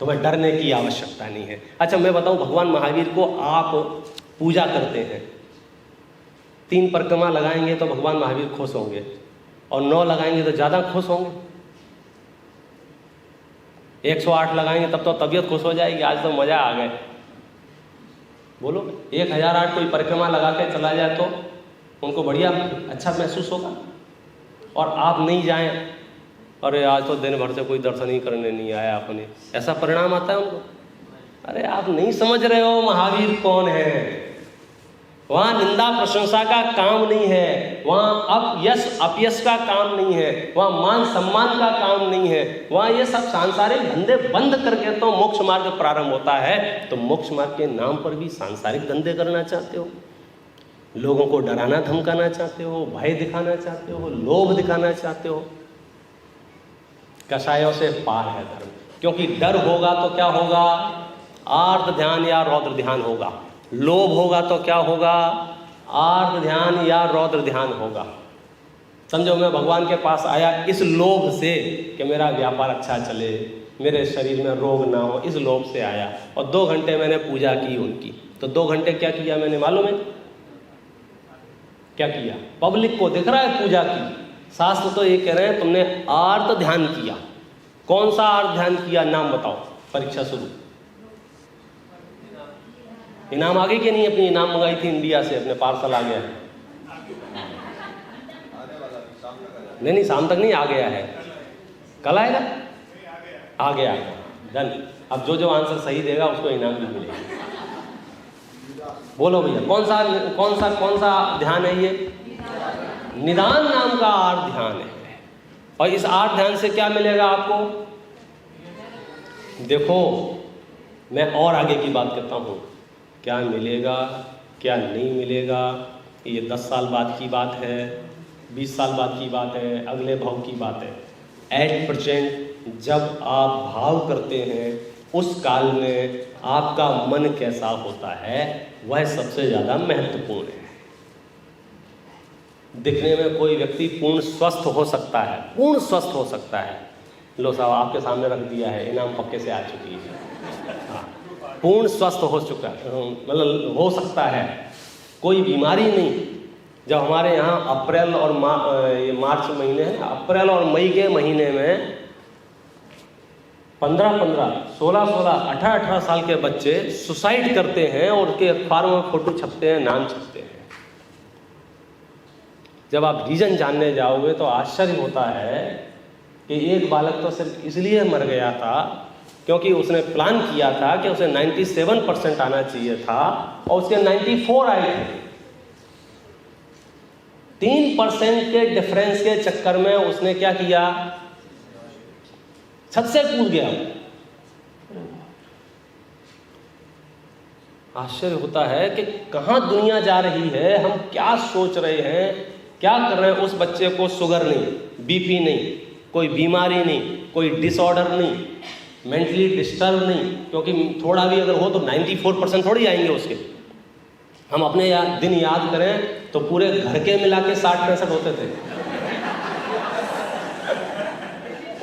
तुम्हें डरने की आवश्यकता नहीं है। अच्छा, मैं बताऊं, भगवान महावीर को आप पूजा करते हैं, 3 परिक्रमा लगाएंगे तो भगवान महावीर खुश होंगे, और 9 लगाएंगे तो ज़्यादा खुश होंगे। 108 लगाएंगे तब तो तबीयत खुश हो जाएगी, आज तो मज़ा आ गए। बोलो, 1008 कोई परिक्रमा लगा के चला जाए तो उनको बढ़िया अच्छा महसूस होगा, और आप नहीं जाएं, अरे आज तो दिन भर से कोई दर्शन ही करने नहीं आया अपने, ऐसा परिणाम आता है उनको। अरे आप नहीं समझ रहे हो महावीर कौन है। वहाँ निंदा प्रशंसा का काम नहीं है, वहाँ यश अपयश का काम नहीं है, वहाँ मान सम्मान का काम नहीं है, वहाँ ये सब सांसारिक धंधे बंद करके तो मोक्ष मार्ग प्रारंभ होता है। तो मोक्ष मार्ग के नाम पर भी सांसारिक धंधे करना चाहते हो, लोगों को डराना धमकाना चाहते हो, भय दिखाना चाहते हो, लोभ दिखाना चाहते हो। कषायों से पार है धर्म, क्योंकि डर होगा तो क्या होगा, आर्त ध्यान या रौद्र ध्यान होगा। लोभ होगा तो क्या होगा, आर्त ध्यान या रौद्र ध्यान होगा। समझो, मैं भगवान के पास आया इस लोभ से कि मेरा व्यापार अच्छा चले, मेरे शरीर में रोग ना हो, इस लोभ से आया, और 2 घंटे मैंने पूजा की उनकी। तो 2 घंटे क्या किया मैंने मालूम है क्या किया? पब्लिक को दिख रहा है पूजा की, शास्त्र तो ये कह रहे हैं तुमने आर्त ध्यान किया। कौन सा आर्त ध्यान किया, नाम बताओ। परीक्षा शुरू। इनाम आ गई कि नहीं? अपनी इनाम मंगाई थी इंडिया से, अपने पार्सल आ गया है? नहीं, शाम तक नहीं, आ गया है। कल आएगा? आ गया, डन। अब जो आंसर सही देगा उसको इनाम भी मिलेगा। बोलो भैया, कौन सा ध्यान है ये? निदान नाम का आर्त ध्यान है। और इस आर्त ध्यान से क्या मिलेगा आपको? देखो, मैं और आगे की बात करता हूँ, क्या मिलेगा क्या नहीं मिलेगा, ये 10 साल बाद की बात है, 20 साल बाद की बात है, अगले भाव की बात है। एट प्रेजेंट जब आप भाव करते हैं उस काल में आपका मन कैसा होता है, वह सबसे ज़्यादा महत्वपूर्ण है। दिखने में कोई व्यक्ति पूर्ण स्वस्थ हो सकता है, पूर्ण स्वस्थ हो सकता है। लो साहब, आपके सामने रख दिया है, इनाम पक्के से आ चुकी है। हाँ, पूर्ण स्वस्थ हो चुका, मतलब हो सकता है, कोई बीमारी नहीं। जब हमारे यहाँ अप्रैल और मार्च महीने हैं, अप्रैल और मई के महीने में 15-15, 16-16, 18-18 साल के बच्चे सुसाइड करते हैं और उनके अखबारों में फोटो छपते हैं, नाम छपते हैं। जब आप रीजन जानने जाओगे तो आश्चर्य होता है कि एक बालक तो सिर्फ इसलिए मर गया था क्योंकि उसने प्लान किया था कि उसे 97% आना चाहिए था और उसके 94 आए थे। 3% के डिफरेंस के चक्कर में उसने क्या किया, छत से कूद गया। आश्चर्य होता है कि कहां दुनिया जा रही है, हम क्या सोच रहे हैं, क्या कर रहे हैं। उस बच्चे को शुगर नहीं, बीपी नहीं, कोई बीमारी नहीं, कोई डिसऑर्डर नहीं, मेंटली डिस्टर्ब नहीं, क्योंकि थोड़ा भी अगर हो तो 94% थोड़ी आएंगे उसके। हम अपने दिन याद करें तो पूरे घर के मिला के 60-65 होते थे,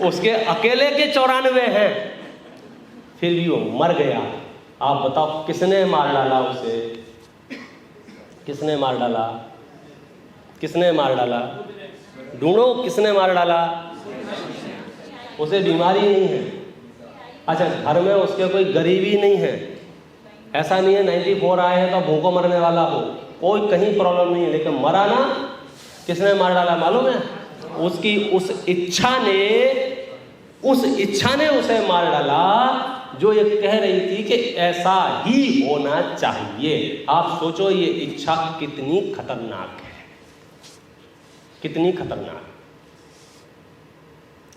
उसके अकेले के 94 हैं, फिर भी वो मर गया। आप बताओ किसने मार डाला उसे? किसने मार डाला? किसने मार डाला? ढूंढो, किसने मार डाला? उसे बीमारी नहीं है। अच्छा, घर में उसके कोई गरीबी नहीं है, ऐसा नहीं है 94 आए हैं तो भूखों मरने वाला हो, कोई कहीं प्रॉब्लम नहीं है, लेकिन मरा ना, किसने मार डाला मालूम है? उसकी उस इच्छा ने उसे मार डाला जो ये कह रही थी कि ऐसा ही होना चाहिए। आप सोचो ये इच्छा कितनी खतरनाक है, कितनी खतरनाक।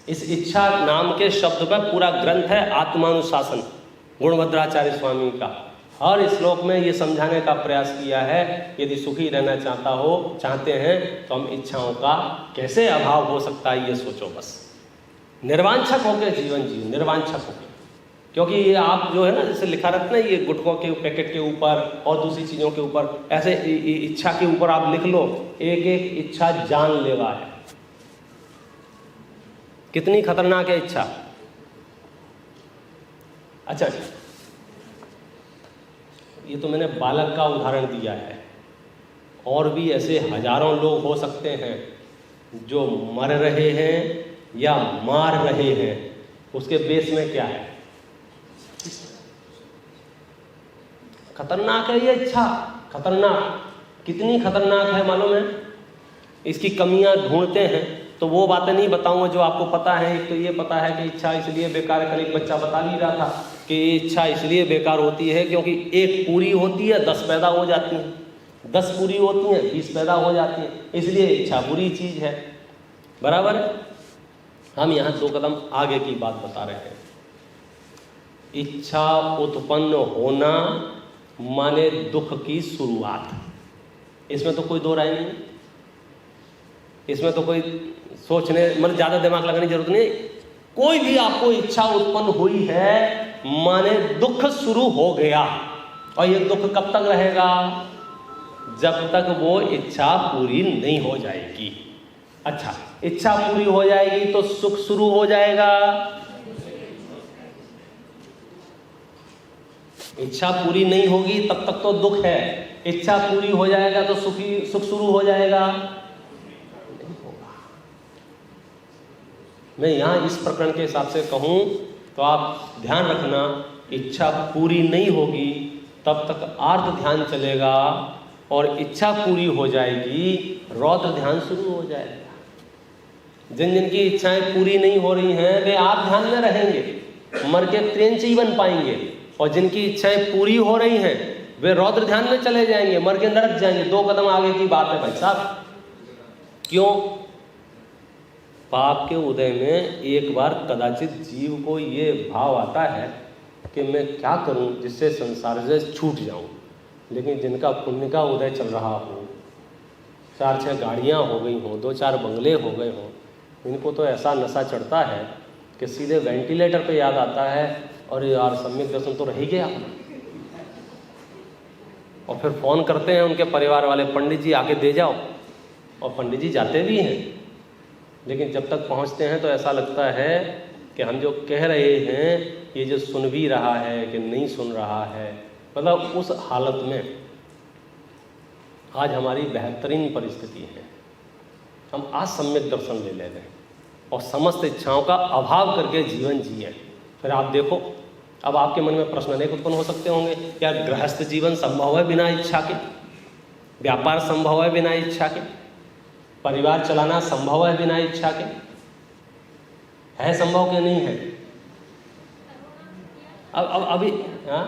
इस इच्छा नाम के शब्द पर पूरा ग्रंथ है आत्मानुशासन गुणभद्राचार्य स्वामी का। हर श्लोक में ये समझाने का प्रयास किया है यदि सुखी रहना चाहते हैं तो हम इच्छाओं का कैसे अभाव हो सकता है, ये सोचो बस। निर्वांछक होकर जीवन जियो, निर्वांछक होकर। क्योंकि ये आप जो है ना, जैसे लिखा रहता है ये गुटखों के पैकेट के ऊपर और दूसरी चीज़ों के ऊपर, ऐसे इच्छा के ऊपर आप लिख लो, एक एक इच्छा जानलेवा है। कितनी खतरनाक है इच्छा। अच्छा, ये तो मैंने बालक का उदाहरण दिया है, और भी ऐसे हजारों लोग हो सकते हैं जो मर रहे हैं या मार रहे हैं। उसके बेस में क्या है? खतरनाक है ये इच्छा, खतरनाक। कितनी खतरनाक है मालूम है? इसकी कमियां ढूंढते हैं तो वो बातें नहीं बताऊंगा जो आपको पता है। एक तो ये पता है कि इच्छा इसलिए बेकार है, कल एक बच्चा बता भी रहा था कि इच्छा इसलिए बेकार होती है क्योंकि एक पूरी होती है 10 पैदा हो जाती हैं, 10 पूरी होती हैं 20 पैदा हो जाती हैं, इसलिए इच्छा बुरी चीज है। बराबर है? हम यहाँ 2 कदम आगे की बात बता रहे हैं। इच्छा उत्पन्न होना माने दुख की शुरुआत, इसमें तो कोई दो राय नहीं, इसमें तो कोई सोचने मतलब ज़्यादा दिमाग लगाने की जरूरत नहीं। कोई भी आपको इच्छा उत्पन्न हुई है माने दुख शुरू हो गया, और ये दुख कब तक रहेगा? जब तक वो इच्छा पूरी नहीं हो जाएगी। अच्छा, इच्छा पूरी हो जाएगी तो सुख शुरू हो जाएगा। इच्छा पूरी नहीं होगी तब तक तो दुख है, इच्छा पूरी हो जाएगा तो सुख शुरू हो जाएगा। मैं यहाँ इस प्रकरण के हिसाब से कहूँ तो आप ध्यान रखना, इच्छा पूरी नहीं होगी तब तक आर्त ध्यान चलेगा, और इच्छा पूरी हो जाएगी रौद्र ध्यान शुरू हो जाएगा। जिन जिन की इच्छाएं पूरी नहीं हो रही हैं वे आर्त ध्यान में रहेंगे, मर के त्रेंच ही बन पाएंगे, और जिनकी इच्छाएं पूरी हो रही हैं वे रौद्र ध्यान में चले जाएंगे, मर के नरक जाएंगे। 2 कदम आगे की बात है भाई साहब। क्यों? पाप के उदय में एक बार कदाचित जीव को ये भाव आता है कि मैं क्या करूं जिससे संसार से छूट जाऊं, लेकिन जिनका पुण्य का उदय चल रहा हो, 4-6 गाड़ियां हो गई हों, 2-4 बंगले हो गए हों, इनको तो ऐसा नशा चढ़ता है कि सीधे वेंटिलेटर पे याद आता है, और यार सम्यक दर्शन तो रह ही गया। और फिर फ़ोन करते हैं उनके परिवार वाले, पंडित जी आके दे जाओ, और पंडित जी जाते भी हैं, लेकिन जब तक पहुंचते हैं तो ऐसा लगता है कि हम जो कह रहे हैं ये जो सुन भी रहा है कि नहीं सुन रहा है। मतलब उस हालत में आज हमारी बेहतरीन परिस्थिति है, हम आज सम्यक दर्शन ले लें और समस्त इच्छाओं का अभाव करके जीवन जिए। फिर आप देखो, अब आपके मन में प्रश्न अनेक उत्पन्न हो सकते होंगे, क्या गृहस्थ जीवन संभव है बिना इच्छा के? व्यापार संभव है बिना इच्छा के? परिवार चलाना संभव है बिना इच्छा के? है संभव कि नहीं है? अब अभी हाँ,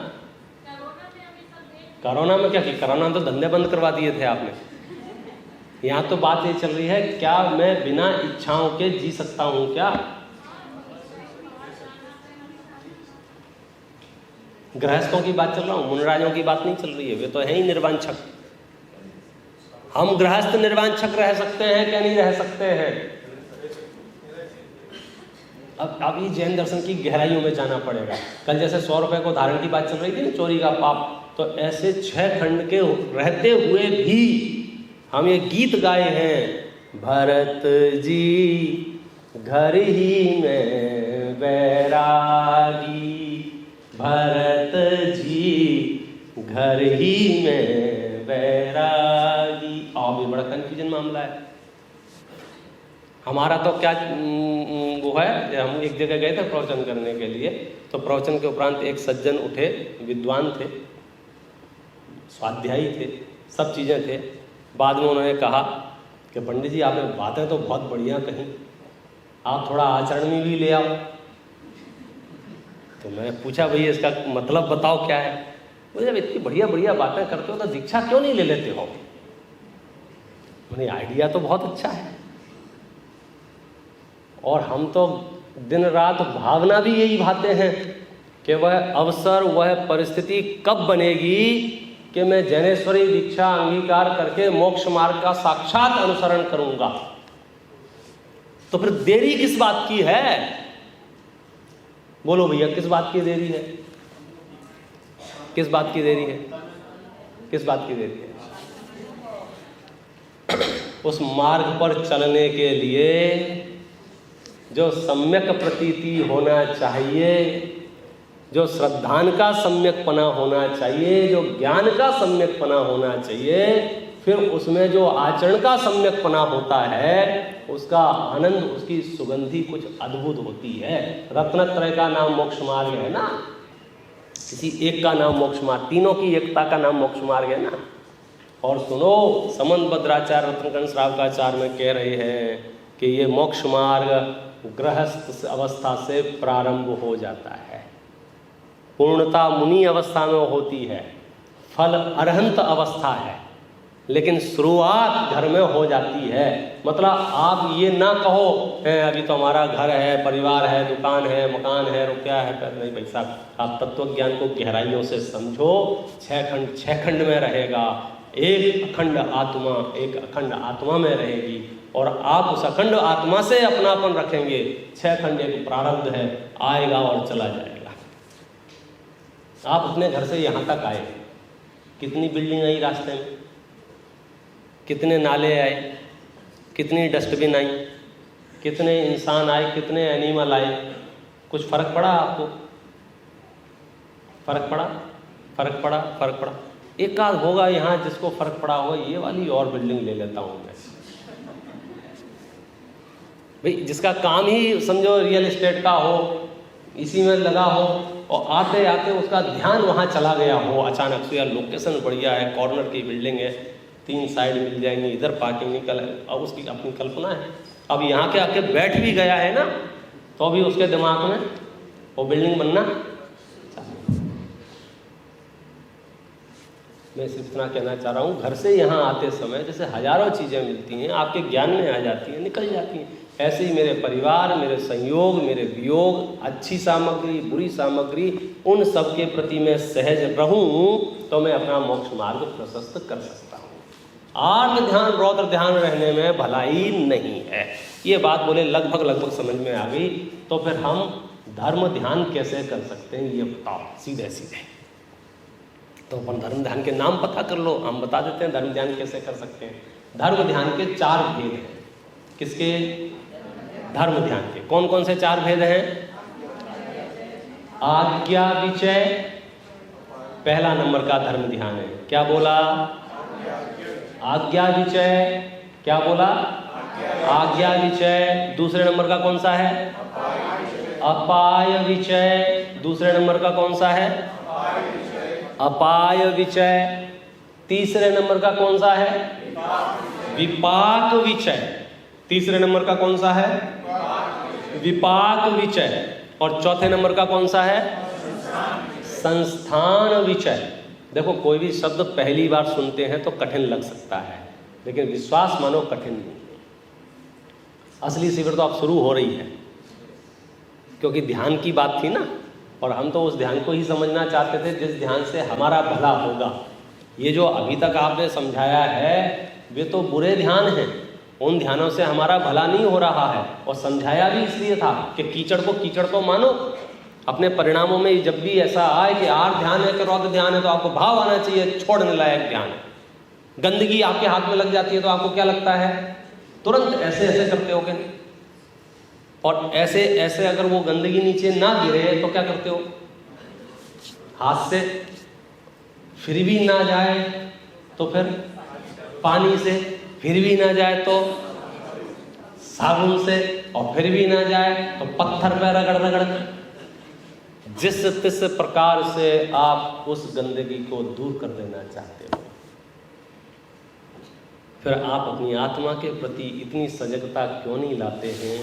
कोरोना में क्या किया? कोरोना में तो धंधे बंद करवा दिए थे आपने। यहाँ तो बात ये चल रही है, क्या मैं बिना इच्छाओं के जी सकता हूँ क्या? गृहस्थों की बात चल रहा हूँ, मुनराजों की बात नहीं चल रही है, वे तो है ही निर्वांछक। हम गृहस्थ निर्वांछक रह सकते हैं क्या नहीं रह सकते हैं? अब ये जैन दर्शन की गहराइयों में जाना पड़ेगा। कल जैसे 100 रुपए को धारण की बात चल रही थी ना, चोरी का पाप, तो ऐसे 6 खंड के रहते हुए भी हम ये गीत गाए हैं, भरत जी घर ही में बैरागी, भरत जी घर ही में बैरागी। और भी बड़ा कन्फ्यूजन मामला है हमारा। तो क्या वो है, हम एक जगह गए थे प्रवचन करने के लिए, तो प्रवचन के उपरांत एक सज्जन उठे, विद्वान थे, स्वाध्यायी थे, सब चीज़ें थे। बाद में उन्होंने कहा कि पंडित जी आपने बातें तो बहुत बढ़िया कहीं, आप थोड़ा आचरण में भी ले आओ। तो मैंने पूछा भैया इसका मतलब बताओ क्या है। बोले जब इतनी बढ़िया बढ़िया बातें करते हो तो दीक्षा क्यों नहीं ले लेते हो। मैंने आइडिया तो बहुत अच्छा है, और हम तो दिन रात भावना भी यही भाते हैं कि वह अवसर, वह परिस्थिति कब बनेगी कि मैं जैनेश्वरी दीक्षा अंगीकार करके मोक्ष मार्ग का साक्षात अनुसरण करूंगा। तो फिर देरी किस बात की है? बोलो भैया, किस बात की देरी है? किस बात की देरी है? किस बात की देरी है? उस मार्ग पर चलने के लिए जो सम्यक प्रतीति होना चाहिए, जो श्रद्धान का सम्यकपना होना चाहिए, जो ज्ञान का सम्यकपना होना चाहिए, फिर उसमें जो आचरण का सम्यकपना होता है, उसका आनंद, उसकी सुगंधी कुछ अद्भुत होती है। रत्नत्रय का नाम मोक्ष मार्ग है ना, किसी एक का नाम मोक्ष मार्ग, तीनों की एकता का नाम मोक्ष मार्ग है ना। और सुनो, समंत भद्राचार्य रत्नकंड श्रावकाचार्य में कह रहे हैं कि ये मोक्ष मार्ग गृहस्थ अवस्था से प्रारंभ हो जाता है, पूर्णता मुनि अवस्था में होती है, फल अरहंत अवस्था है, लेकिन शुरुआत घर में हो जाती है। मतलब आप ये ना कहो अभी तो हमारा घर है, परिवार है, दुकान है, मकान है, रुपया है, नहीं भाई साहब, आप तत्व ज्ञान को गहराइयों से समझो। 6 खंड में रहेगा, एक अखंड आत्मा में रहेगी, और आप उस अखंड आत्मा से अपनापन रखेंगे। 6 खंड एक प्रारब्ध है, आएगा और चला जाएगा। आप अपने घर से यहाँ तक आए, कितनी बिल्डिंग आई रास्ते में, कितने नाले आए, कितनी डस्टबिन आई, कितने इंसान आए, कितने एनिमल आए, कुछ फर्क पड़ा आपको? फर्क पड़ा? एक आध होगा यहाँ जिसको फर्क पड़ा होगा, ये वाली और बिल्डिंग ले लेता हूँ मैं। भाई जिसका काम ही समझो रियल एस्टेट का हो, इसी में लगा हो, और आते आते उसका ध्यान वहाँ चला गया हो अचानक से, यार लोकेशन बढ़िया है, कॉर्नर की बिल्डिंग है, 3 साइड मिल जाएंगी, इधर पार्किंग निकल है, अब उसकी अपनी कल्पना है। अब यहाँ के आके बैठ भी गया है ना, तो अभी उसके दिमाग में वो बिल्डिंग बनना। मैं सिर्फ इतना कहना चाह रहा हूँ, घर से यहाँ आते समय जैसे हजारों चीज़ें मिलती हैं, आपके ज्ञान में आ जाती हैं, निकल जाती हैं, ऐसे ही मेरे परिवार, मेरे संयोग, मेरे वियोग, अच्छी सामग्री, बुरी सामग्री, उन सब के प्रति मैं सहज रहूँ तो मैं अपना मोक्ष मार्ग प्रशस्त कर सकता हूँ। आत्म ध्यान, रौद्र ध्यान रहने में भलाई नहीं है। ये बात बोले लगभग समझ में आ गई। तो फिर हम धर्म ध्यान कैसे कर सकते हैं, ये बताओ सीधे सीधे। तो अपन धर्म ध्यान के नाम पता कर लो, हम बता देते हैं धर्म ध्यान कैसे कर सकते हैं। धर्म ध्यान के 4 भेद हैं। किसके? धर्म ध्यान के। कौन कौन से 4 भेद हैं? आज्ञा विचय पहला नंबर का धर्म ध्यान है। क्या बोला? आज्ञा विचय। क्या बोला? आज्ञा विचय। दूसरे नंबर का कौन सा है? अपाय विचय। दूसरे नंबर का कौन सा है? अपाय विचय। तीसरे नंबर का कौन सा है? विपाक विचय। तीसरे नंबर का कौन सा है? विपाक विचय। और चौथे नंबर का कौन सा है? संस्थान विचय। देखो, कोई भी शब्द पहली बार सुनते हैं तो कठिन लग सकता है, लेकिन विश्वास मानो कठिन नहीं है। असली शिविर तो अब शुरू हो रही है, क्योंकि ध्यान की बात थी ना, और हम तो उस ध्यान को ही समझना चाहते थे जिस ध्यान से हमारा भला होगा। ये जो अभी तक आपने समझाया है वे तो बुरे ध्यान हैं, उन ध्यानों से हमारा भला नहीं हो रहा है। और समझाया भी इसलिए था कि कीचड़ को कीचड़ तो मानो। अपने परिणामों में जब भी ऐसा आए कि आर ध्यान है कि रौद्र ध्यान है, तो आपको भाव आना चाहिए छोड़ने लायक ध्यान है। गंदगी आपके हाथ में लग जाती है तो आपको क्या लगता है? तुरंत ऐसे ऐसे करते होगे, और ऐसे ऐसे अगर वो गंदगी नीचे ना गिरे तो क्या करते हो? हाथ से। फिर भी ना जाए तो फिर पानी से। फिर भी ना जाए तो साबुन से। और फिर भी ना जाए तो पत्थर पे रगड़ रगड़। जिस तिस प्रकार से आप उस गंदगी को दूर कर देना चाहते हो, फिर आप अपनी आत्मा के प्रति इतनी सजगता क्यों नहीं लाते हैं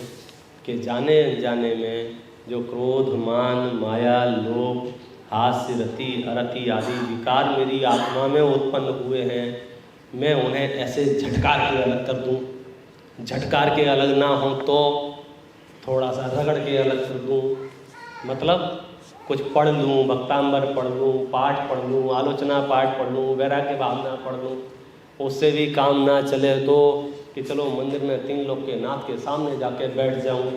कि जाने अनजाने में जो क्रोध, मान, माया, लोभ, हास्य, रति, अरति आदि विकार मेरी आत्मा में उत्पन्न हुए हैं, मैं उन्हें ऐसे झटकार के अलग कर दूं। झटकार के अलग ना हो तो थोड़ा सा रगड़ के अलग कर दूं, मतलब कुछ पढ़ लूँ, भक्तांबर पढ़ लूँ, पाठ पढ़ लूँ, आलोचना पाठ पढ़ लूँ, वैराग्य भावना पढ़ लूँ, उससे भी काम ना चले तो कि चलो मंदिर में 3 लोग के नाथ के सामने जाके बैठ जाऊँ,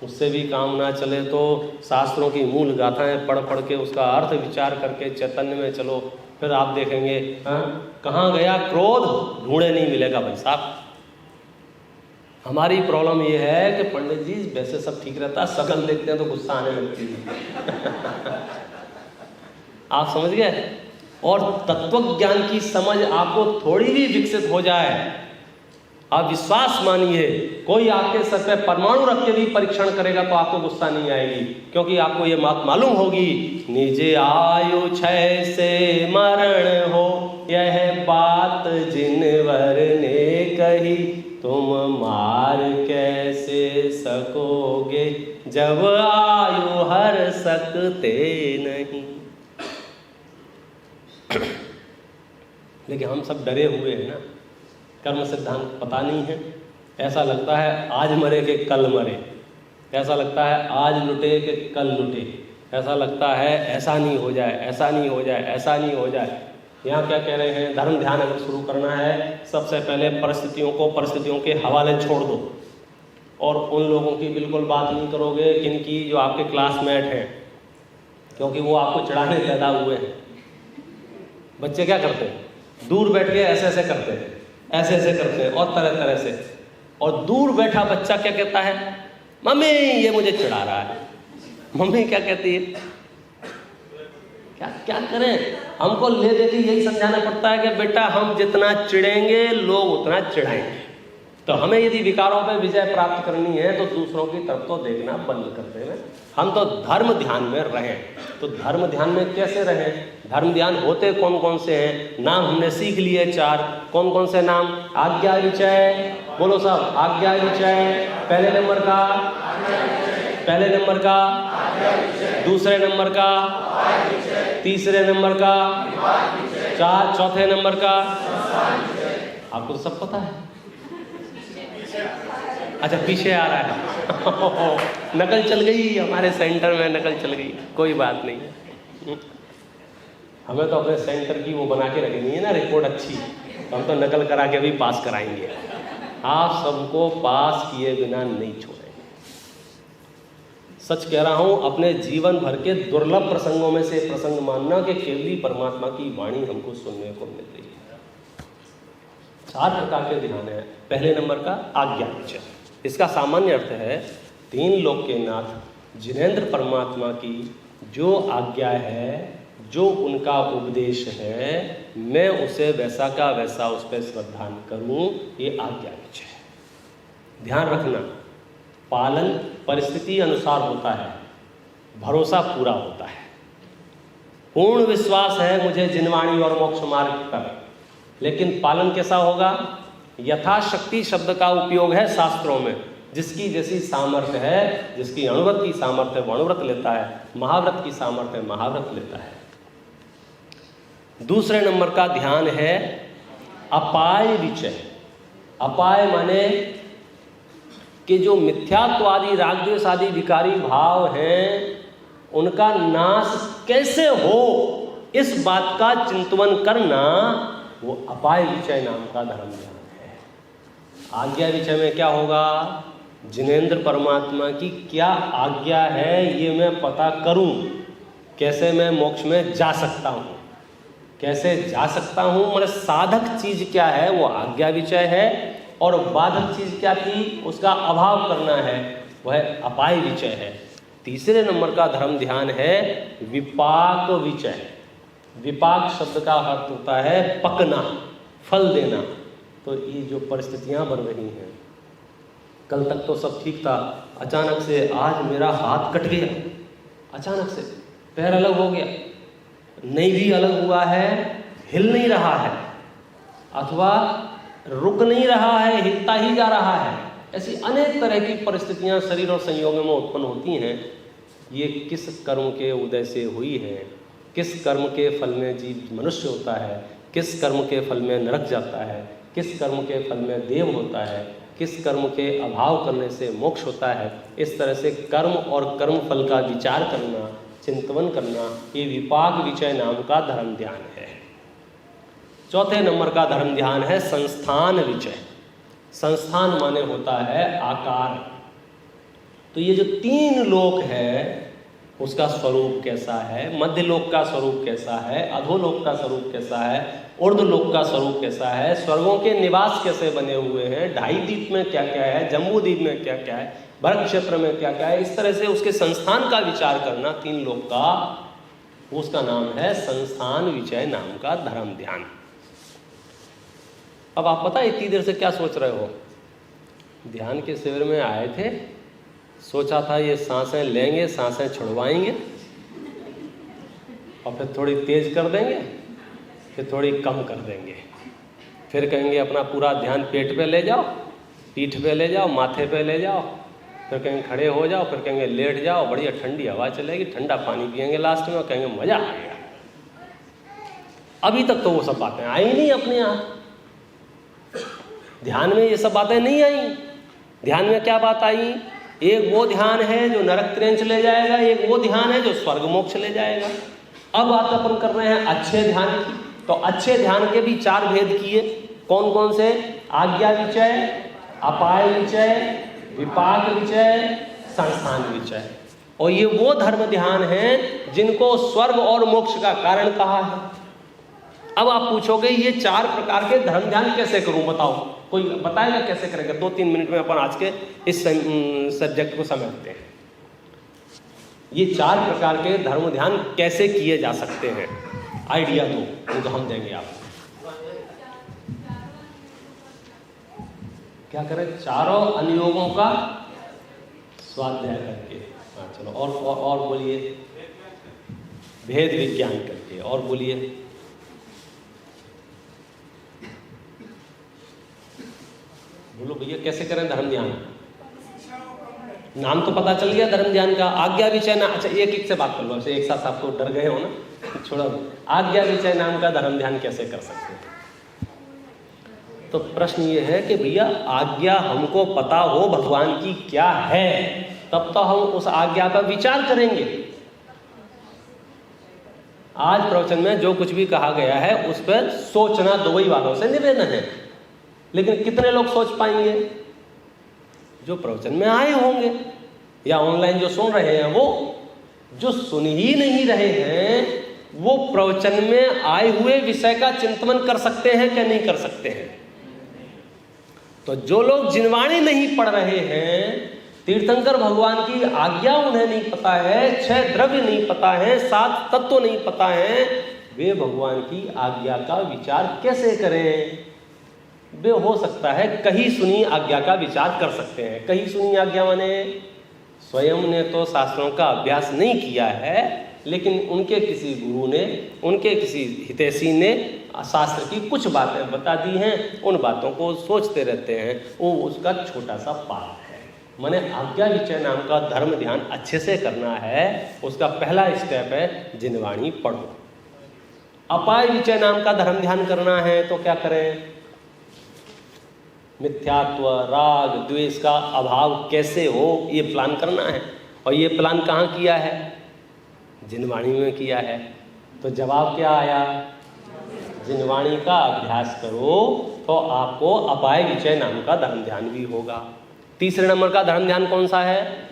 उससे भी काम ना चले तो शास्त्रों की मूल गाथाएं पढ़ पढ़ के उसका अर्थ विचार करके चैतन्य में चलो, फिर आप देखेंगे कहाँ गया क्रोध, ढूंढे नहीं मिलेगा भाई साहब। हमारी प्रॉब्लम ये है कि पंडित जी वैसे सब ठीक रहता है, शकल देखते हैं तो गुस्सा आने लगती है। आप समझ गए? और तत्व ज्ञान की समझ आपको थोड़ी भी विकसित हो जाए, आप विश्वास मानिए, कोई आपके सर पे परमाणु रख के भी परीक्षण करेगा तो आपको गुस्सा नहीं आएगी, क्योंकि आपको ये बात मालूम होगी, निज आयु क्षय से मरण हो, यह बात जिनवर ने कही, तुम मार कैसे सकोगे जब आयु हर सकते नहीं। लेकिन हम सब डरे हुए हैं ना, कर्म सिद्धांत पता नहीं है। ऐसा लगता है आज मरे के कल मरे, ऐसा लगता है आज लुटे के कल लुटे, ऐसा लगता है ऐसा नहीं हो जाए, ऐसा नहीं हो जाए, ऐसा नहीं हो जाए। यहाँ क्या कह रहे हैं, धर्म ध्यान अगर शुरू करना है, सबसे पहले परिस्थितियों के हवाले छोड़ दो, और उन लोगों की बिल्कुल बात नहीं करोगे किनकी जो आपके क्लासमेट हैं, क्योंकि वो आपको चढ़ाने पैदा हुए हैं। बच्चे क्या करते हैं, दूर बैठ के ऐसे ऐसे करते हैं, ऐसे ऐसे करते हैं और तरह तरह से, और दूर बैठा बच्चा क्या कहता है, मम्मी ये मुझे चिढ़ा रहा है। मम्मी क्या कहती है, क्या करें, हमको ले दे के यही समझाना पड़ता है कि बेटा हम जितना चिढ़ेंगे लोग उतना चिढ़ाएंगे। तो हमें यदि विकारों पे विजय प्राप्त करनी है तो दूसरों की तरफ तो देखना बंद कर देना, हम तो धर्म ध्यान में रहें। तो धर्म ध्यान में कैसे रहें, धर्म ध्यान होते कौन कौन से हैं, नाम हमने सीख लिए 4, कौन कौन से नाम, आज्ञा विचय, बोलो सब, आज्ञा विचय पहले नंबर का, दूसरे नंबर का, तीसरे नंबर का, चौथे नंबर का, आपको तो सब पता है। अच्छा पीछे आ रहा है नकल चल गई, हमारे सेंटर में नकल चल गई, कोई बात नहीं, हमें तो अपने सेंटर की वो बना के रखनी है ना रिपोर्ट अच्छी, तो हम तो नकल करा के भी पास कराएंगे। आप सबको पास किए बिना नहीं छोड़ेंगे। सच कह रहा हूँ, अपने जीवन भर के दुर्लभ प्रसंगों में से प्रसंग मानना कि केवली परमात्मा की वाणी हमको सुनने को मिल रही है। 4 प्रकार के ध्यान है। पहले नंबर का आज्ञा विचय, इसका सामान्य अर्थ है 3 लोक के नाथ जिनेंद्र परमात्मा की जो आज्ञा है, जो उनका उपदेश है, मैं उसे वैसा का वैसा उस पर श्रद्धा करूं, ये आज्ञा विचय है। ध्यान रखना, पालन परिस्थिति अनुसार होता है, भरोसा पूरा होता है। पूर्ण विश्वास है मुझे जिनवाणी और मोक्ष मार्ग पर, लेकिन पालन कैसा होगा, यथाशक्ति शब्द का उपयोग है शास्त्रों में, जिसकी जैसी सामर्थ्य है, जिसकी अणुव्रत की सामर्थ्य है वो अणुव्रत लेता है, महाव्रत की सामर्थ्य महाव्रत लेता है। दूसरे नंबर का ध्यान है अपाय विचय। अपाय माने कि जो मिथ्यात्वादी रागद्वेष आदि विकारी भाव हैं उनका नाश कैसे हो, इस बात का चिंतन करना, वो अपाय विचय नाम का धर्म ध्यान है। आज्ञा विचय में क्या होगा, जिनेंद्र परमात्मा की क्या आज्ञा है ये मैं पता करूं, कैसे मैं मोक्ष में जा सकता हूं, कैसे जा सकता हूं, मतलब साधक चीज क्या है वो आज्ञा विचय है, और बाधक चीज क्या थी उसका अभाव करना है, वह अपाय विचय है। तीसरे नंबर का धर्म ध्यान है विपाक विचय। विपाक शब्द का अर्थ होता है पकना, फल देना। तो ये जो परिस्थितियां बन रही हैं, कल तक तो सब ठीक था, अचानक से आज मेरा हाथ कट गया, अचानक से पैर अलग हो गया, नहीं भी अलग हुआ है, हिल नहीं रहा है, अथवा रुक नहीं रहा है, हिलता ही जा रहा है। ऐसी अनेक तरह की परिस्थितियां शरीर और संयोगों में उत्पन्न होती हैं। ये किस कर्म के उदय से हुई है, किस कर्म के फल में जीव मनुष्य होता है, किस कर्म के फल में नरक जाता है, किस कर्म के फल में देव होता है, किस कर्म के अभाव करने से मोक्ष होता है। इस तरह से कर्म और कर्म फल का विचार करना, चिंतन करना, ये विपाक विचय नाम का धर्म ध्यान है। चौथे नंबर का धर्म ध्यान है संस्थान विचय। संस्थान माने होता है आकार। तो ये जो 3 लोक है उसका स्वरूप कैसा है, मध्य लोक का स्वरूप कैसा है, अधोलोक का स्वरूप कैसा है, ऊर्ध्वलोक का स्वरूप कैसा है, स्वर्गों के निवास कैसे बने हुए हैं, ढाई द्वीप में क्या क्या है, जम्बू द्वीप में क्या क्या है, भरत क्षेत्र में क्या क्या है, इस तरह से उसके संस्थान का विचार करना 3 लोक का, उसका नाम है संस्थान विचय नाम का धर्म ध्यान। अब आप पता है इतनी देर से क्या सोच रहे हो? ध्यान के शिविर में आए थे, सोचा था ये सांसें लेंगे, सांसें छुड़वाएंगे और फिर थोड़ी तेज कर देंगे, फिर थोड़ी कम कर देंगे, फिर कहेंगे अपना पूरा ध्यान पेट पे ले जाओ, पीठ पे ले जाओ, माथे पे ले जाओ, फिर कहेंगे खड़े हो जाओ, फिर कहेंगे लेट जाओ, बढ़िया ठंडी हवा चलेगी, ठंडा पानी पिएंगे लास्ट में और कहेंगे मजा आ गया। अभी तक तो वो सब बातें आई नहीं अपने यहाँ। ध्यान में ये सब बातें नहीं आई। ध्यान में क्या बात आई? एक वो ध्यान है जो नरक त्रेंच ले जाएगा, एक वो ध्यान है जो स्वर्ग मोक्ष ले जाएगा। अब बात अपन कर रहे हैं अच्छे ध्यान की। तो अच्छे ध्यान के भी 4 भेद किए। कौन कौन से? आज्ञा विचय, अपाय विचय, विपाक विचय, संस्थान विचय। और ये वो धर्म ध्यान है जिनको स्वर्ग और मोक्ष का कारण कहा है। अब आप पूछोगे ये 4 प्रकार के धर्म ध्यान कैसे करूं, बताओ? कोई बताएगा कैसे करेंगे? 2-3 मिनट में अपन आज के इस सब्जेक्ट को समझते हैं। ये 4 प्रकार के धर्म ध्यान कैसे किए जा सकते हैं, आइडिया दो, तो हम देंगे आपको। क्या करें? चारों अनुयोगों का स्वाध्याय करके। हाँ चलो, और बोलिए। भेद विज्ञान करके। और बोलिए। बोलो भैया कैसे करें धर्म ध्यान? नाम तो पता चल गया धर्म ध्यान का। आज्ञा विचय ना, अच्छा एक से बात कर लो, एक साथ आपको डर गए हो ना, छोड़ो। आज्ञा विचय नाम का धर्म ध्यान कैसे कर सकते हैं? तो प्रश्न ये है कि भैया आज्ञा हमको पता हो भगवान की क्या है, तब तो हम उस आज्ञा पर विचार करेंगे। आज प्रवचन में जो कुछ भी कहा गया है उस पर सोचना दुबई वालों से निवेदन है। लेकिन कितने लोग सोच पाएंगे? जो प्रवचन में आए होंगे या ऑनलाइन जो सुन रहे हैं, वो जो सुन ही नहीं रहे हैं वो प्रवचन में आए हुए विषय का चिंतन कर सकते हैं क्या नहीं कर सकते हैं? तो जो लोग जिनवाणी नहीं पढ़ रहे हैं, तीर्थंकर भगवान की आज्ञा उन्हें नहीं पता है, 6 द्रव्य नहीं पता है, 7 तत्व नहीं पता है, वे भगवान की आज्ञा का विचार कैसे करें? वे हो सकता है कहीं सुनी आज्ञा का विचार कर सकते हैं। कहीं सुनी आज्ञा माने स्वयं ने तो शास्त्रों का अभ्यास नहीं किया है, लेकिन उनके किसी गुरु ने, उनके किसी हितैषी ने शास्त्र की कुछ बातें बता दी हैं, उन बातों को सोचते रहते हैं, वो उसका छोटा सा पार्ट है। माने आज्ञा विचय नाम का धर्म ध्यान अच्छे से करना है, उसका पहला स्टेप है जिनवाणी पढ़ो। अपाय विचय नाम का धर्म ध्यान करना है तो क्या करें? मिथ्यात्व, राग, द्वेष का अभाव कैसे हो, ये प्लान करना है। और ये प्लान कहाँ किया है? जिनवाणी में किया है। तो जवाब क्या आया? जिनवाणी का अभ्यास करो तो आपको अपाय विचय नाम का धर्म ध्यान भी होगा। तीसरे नंबर का धर्म ध्यान कौन सा है?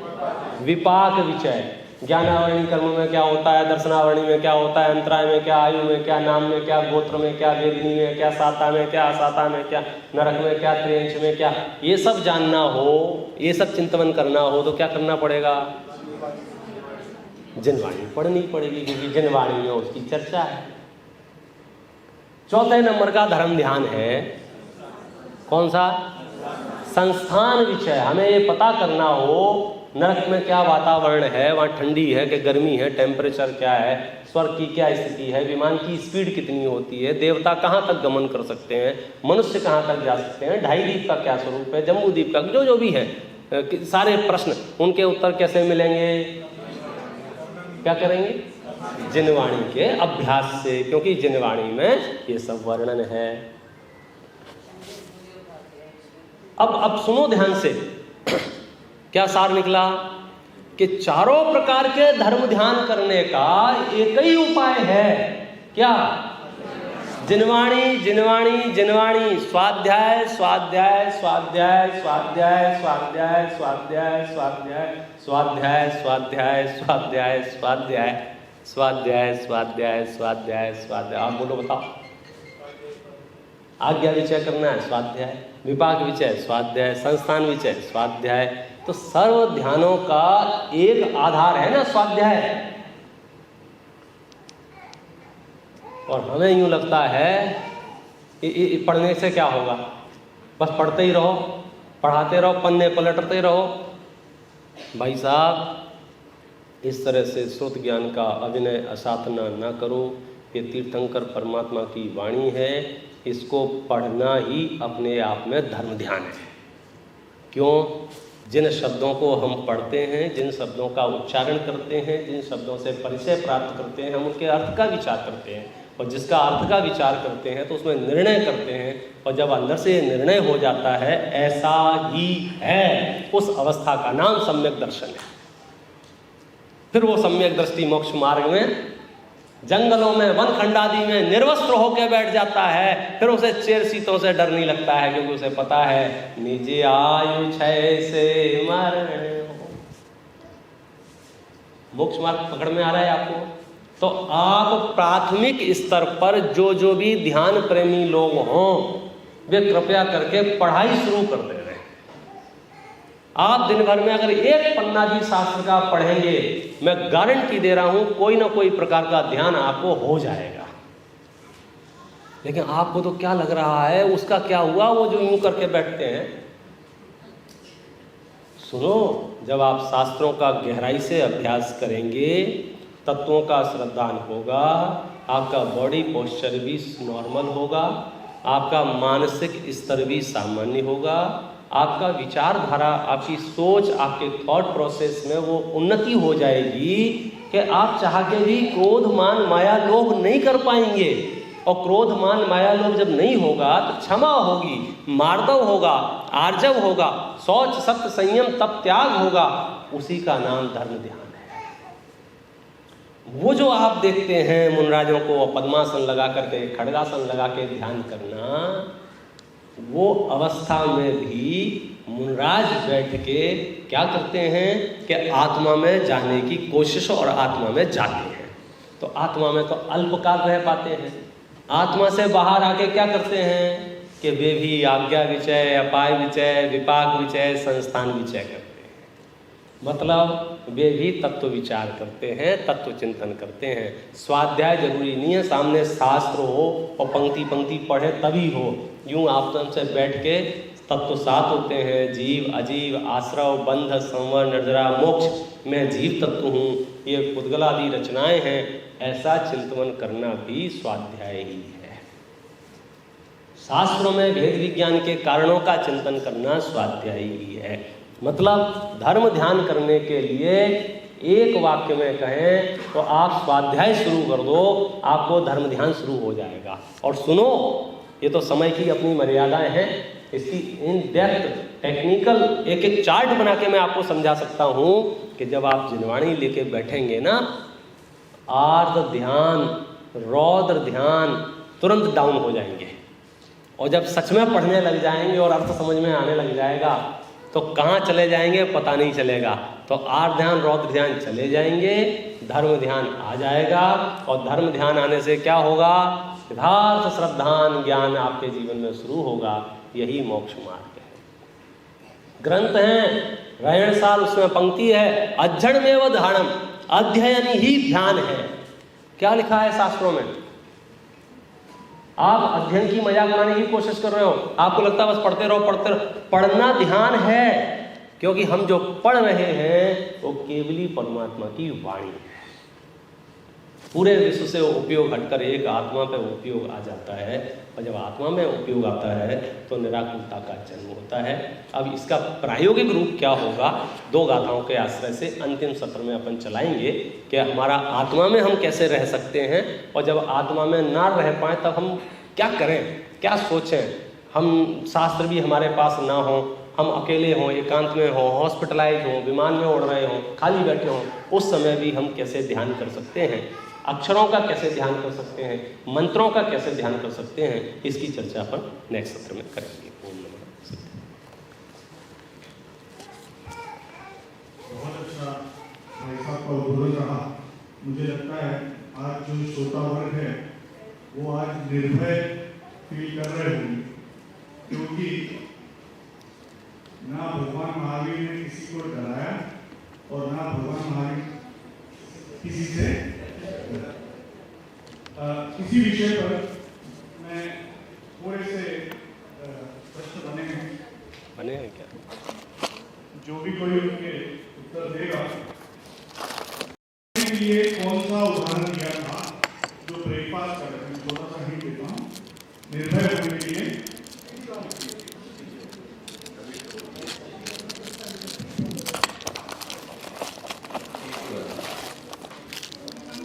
विपाक विचय। ज्ञानावरणी कर्म में क्या होता है, दर्शनावरणी में क्या होता है, अंतराय में क्या, आयु में क्या, नाम में क्या, गोत्र में क्या, वेदिनी में क्या, साता में क्या, असाता में क्या, नरक में क्या, त्रियंश में क्या, ये सब जानना हो, ये सब चिंतन करना हो तो क्या करना पड़ेगा? जिनवाणी पढ़नी पड़ेगी, क्योंकि जिनवाणी में उसकी चर्चा है। चौथे नंबर का धर्म ध्यान है कौन सा? संस्थान विचय। हमें ये पता करना हो नरक में क्या वातावरण है, वहाँ ठंडी है कि गर्मी है, टेम्परेचर क्या है, स्वर्ग की क्या स्थिति है, विमान की स्पीड कितनी होती है, देवता कहाँ तक गमन कर सकते हैं, मनुष्य कहाँ तक जा सकते हैं, ढाई द्वीप का क्या स्वरूप है, जम्बू द्वीप का, जो भी है सारे प्रश्न, उनके उत्तर कैसे मिलेंगे? क्या करेंगे? जिनवाणी के अभ्यास से, क्योंकि जिनवाणी में ये सब वर्णन है। अब सुनो ध्यान से, क्या सार निकला कि चारों प्रकार के धर्म ध्यान करने का एक ही उपाय है। क्या? जिनवाणी, जिनवाणी, जिनवाणी, स्वाध्याय, स्वाध्याय, स्वाध्याय, स्वाध्याय, स्वाध्याय, स्वाध्याय, स्वाध्याय, स्वाध्याय, स्वाध्याय, स्वाध्याय, स्वाध्याय, स्वाध्याय, स्वाध्याय, स्वाध्याय, स्वाध्याय। आप बोलो, बताओ। आज्ञा विचय करना है, स्वाध्याय, विपाक विचय, स्वाध्याय, संस्थान विचय, स्वाध्याय। तो सर्व ध्यानों का एक आधार है ना, स्वाध्याय। और हमें यूं लगता है पढ़ने से क्या होगा, बस पढ़ते ही रहो, पढ़ाते रहो, पन्ने पलटते रहो। भाई साहब, इस तरह से श्रुत ज्ञान का अभिनय असाधना ना करो। ये तीर्थंकर परमात्मा की वाणी है, इसको पढ़ना ही अपने आप में धर्म ध्यान है। क्यों? जिन शब्दों को हम पढ़ते हैं, जिन शब्दों का उच्चारण करते हैं, जिन शब्दों से परिचय प्राप्त करते हैं, हम उनके अर्थ का विचार करते हैं। और जिसका अर्थ का विचार करते हैं तो उसमें निर्णय करते हैं, और जब अंदर से निर्णय हो जाता है ऐसा ही है, उस अवस्था का नाम सम्यक दर्शन है। फिर वो सम्यक दृष्टि मोक्ष मार्ग में, जंगलों में, वन खंडादि में निर्वस्त्र होकर बैठ जाता है। फिर उसे चेर शीतों से डर नहीं लगता है, क्योंकि उसे पता है निज आयु क्षय से मरण हो। मोक्ष मार्ग पकड़ में आ रहा है आपको? तो आप प्राथमिक स्तर पर जो भी ध्यान प्रेमी लोग हों, वे कृपया करके पढ़ाई शुरू कर दे रहे हैं। आप दिन भर में अगर एक पन्ना भी शास्त्र का पढ़ेंगे, मैं गारंटी दे रहा हूं कोई ना कोई प्रकार का ध्यान आपको हो जाएगा। लेकिन आपको तो क्या लग रहा है, उसका क्या हुआ, वो जो यूं करके बैठते हैं। सुनो, जब आप शास्त्रों का गहराई से अभ्यास करेंगे, तत्वों का श्रद्धान होगा, आपका बॉडी पोस्चर भी नॉर्मल होगा, आपका मानसिक स्तर भी सामान्य होगा, आपका विचारधारा, आपकी सोच, आपके थॉट प्रोसेस में वो उन्नति हो जाएगी कि आप चाह के भी क्रोध मान माया लोभ नहीं कर पाएंगे। और क्रोध मान माया लोभ जब नहीं होगा तो क्षमा होगी, मार्दव होगा, आर्जव होगा, शौच सत्य संयम तप त्याग होगा। उसी का नाम धर्म ध्यान है। वो जो आप देखते हैं मुनराजों को पद्मासन लगा करके, खड़गासन लगा के ध्यान करना, वो अवस्था में भी मुनराज बैठ के क्या करते हैं कि आत्मा में जाने की कोशिश और आत्मा में जाते हैं। तो आत्मा में तो अल्पकाल रह पाते हैं, आत्मा से बाहर आके क्या करते हैं कि वे भी आज्ञा विचय, अपाय विचय, विपाक विचय, संस्थान विचय करते हैं। मतलब वे भी तत्व विचार करते हैं, तत्व चिंतन करते हैं। स्वाध्याय जरूरी नहीं है सामने शास्त्र हो और पंक्ति पंक्ति पढ़े तभी हो। यूं आप से बैठ के तत्व सात होते हैं, जीव, अजीव, आश्रव, बंध, संवर, निर्जरा, मोक्ष, मैं जीव तत्व हूँ, ये पुद्गलादि रचनाएं हैं, ऐसा चिंतन करना भी स्वाध्याय ही है। शास्त्रों में भेद विज्ञान के कारणों का चिंतन करना स्वाध्याय ही है। मतलब धर्म ध्यान करने के लिए एक वाक्य में कहें तो आप स्वाध्याय शुरू कर दो, आपको धर्म ध्यान शुरू हो जाएगा। और सुनो, ये तो समय की अपनी मर्यादाएं हैं, इसकी इन डेप्थ टेक्निकल एक एक चार्ट बना के मैं आपको समझा सकता हूँ कि जब आप जिनवाणी लेके बैठेंगे ना, आर्द्र ध्यान, रौद्र ध्यान तुरंत डाउन हो जाएंगे। और जब सच में पढ़ने लग जाएंगे और अर्थ समझ में आने लग जाएगा तो कहाँ चले जाएंगे पता नहीं चलेगा। तो आर्द्र ध्यान, रौद्र ध्यान चले जाएंगे, धर्म ध्यान आ जाएगा। और धर्म ध्यान आने से क्या होगा? यथार्थ श्रद्धान ज्ञान आपके जीवन में शुरू होगा। यही मोक्ष मार्ग है। ग्रंथ हैं, रायण सार, उसमें पंक्ति है, अध्ययनमेव ध्यानम, अध्ययन ही ध्यान है। क्या लिखा है शास्त्रों में? आप अध्ययन की मजाक बनाने की कोशिश कर रहे हो, आपको लगता है बस पढ़ते रहो पढ़ते रहो। पढ़ना ध्यान है, क्योंकि हम जो पढ़ रहे हैं वो केवली परमात्मा की वाणी है। पूरे विश्व से उपयोग हटकर एक आत्मा पे उपयोग आ जाता है, और जब आत्मा में उपयोग आता है तो निराकुलता का जन्म होता है। अब इसका प्रायोगिक रूप क्या होगा, 2 गाथाओं के आश्रय से अंतिम सत्र में अपन चलाएंगे कि हमारा आत्मा में हम कैसे रह सकते हैं, और जब आत्मा में ना रह पाए तब हम क्या करें, क्या सोचें। हम शास्त्र भी हमारे पास ना हो, हम अकेले हों, एकांत में हों, हॉस्पिटलाइज हों, विमान में उड़ रहे हों, खाली बैठे हों, उस समय भी हम कैसे ध्यान कर सकते हैं, अक्षरों का कैसे ध्यान कर सकते हैं, मंत्रों का कैसे ध्यान कर सकते हैं, इसकी चर्चा अपन नेक्स्ट सत्र में करेंगे। ओम नमः शिवाय। बहुत अच्छा भाई साहब का उद्बोधन रहा। मुझे लगता है आज जो श्रोता वर्ग है वो आज निर्भय फील कर रहे होंगे, क्योंकि ना भगवान महावीर ने किसी को डराया और ना भगवान महावीर किसी से किसी विषय पर मैं थोड़े से प्रश्न बने हैं क्या जो भी कोई उनके उत्तर देगा के लिए कौन सा उदाहरण दिया था जो ब्रेकफास्ट कर रहे हैं, थोड़ा सा हिंट देता हूँ। निर्भय होने के लिए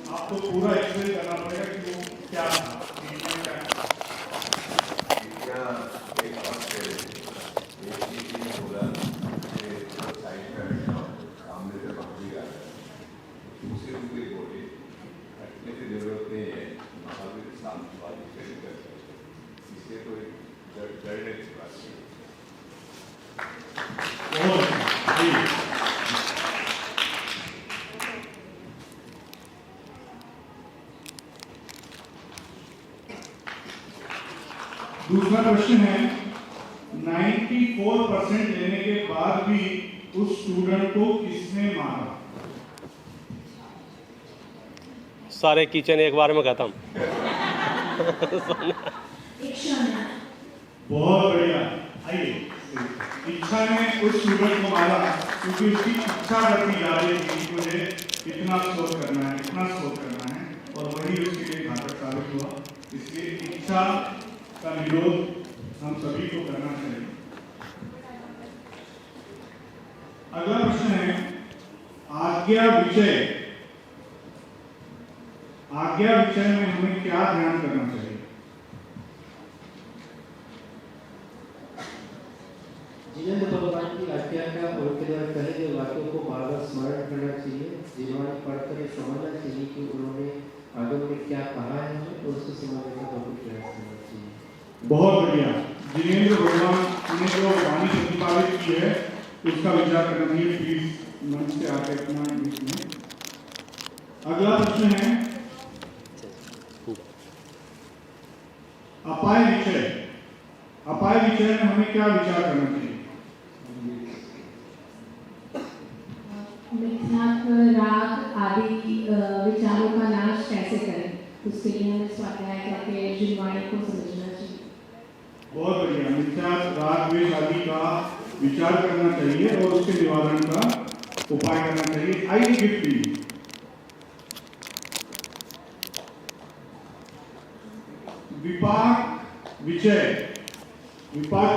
आपको पूरा एक्सप्लेन करना पड़ेगा कि वो क्या था। दूसरा क्वेश्चन है, 94% लेने के बाद भी उस स्टूडेंट को किसने मारा? सारे किचन एक बार में खत्म। बहुत बढ़िया। आइए, इच्छा ने उस स्टूडेंट को मारा क्योंकि उसकी इच्छा बढ़ती जा रही थी कि मुझे इतना स्कोर करना है, इतना स्कोर करना है, और वही उसके लिए घातक साबित हुआ। इसलिए इच्छा का निरोध हम सभी को करना चाहिए। अगला प्रश्न है, आज्ञा विषय में हमें क्या ध्यान करना चाहिए? जिनेंद्र भगवान की आज्ञा का और उनके द्वारा कहे गए वाक्यों को बार बार स्मरण करना चाहिए। जिन्होंने पढ़कर समझना चाहिए कि उन्होंने आगे में क्या कहा है और उसको समझने का बहुत प्रयास करना चाहिए। बहुत बढ़िया। जिनेंद्र भगवान ने जो वाणी प्रतिपादित की है उसका विचार करना चाहिए। प्लीज मंच से आके अपना लिखिए। अगला प्रश्न है, अपाय विषय में हमें क्या विचार करना चाहिए? मिथ्यात्व, राग आदि विचारों का नाश कैसे करें, उसके लिए हमें स्वाध्याय करके जिनवाणी को समझना चाहिए। बहुत बढ़िया। मिथ्यात्व, राग, द्वेष आदि का विचार करना चाहिए और उसके निवारण का उपाय करना चाहिए। आइए गिफ्ट दी। विपाक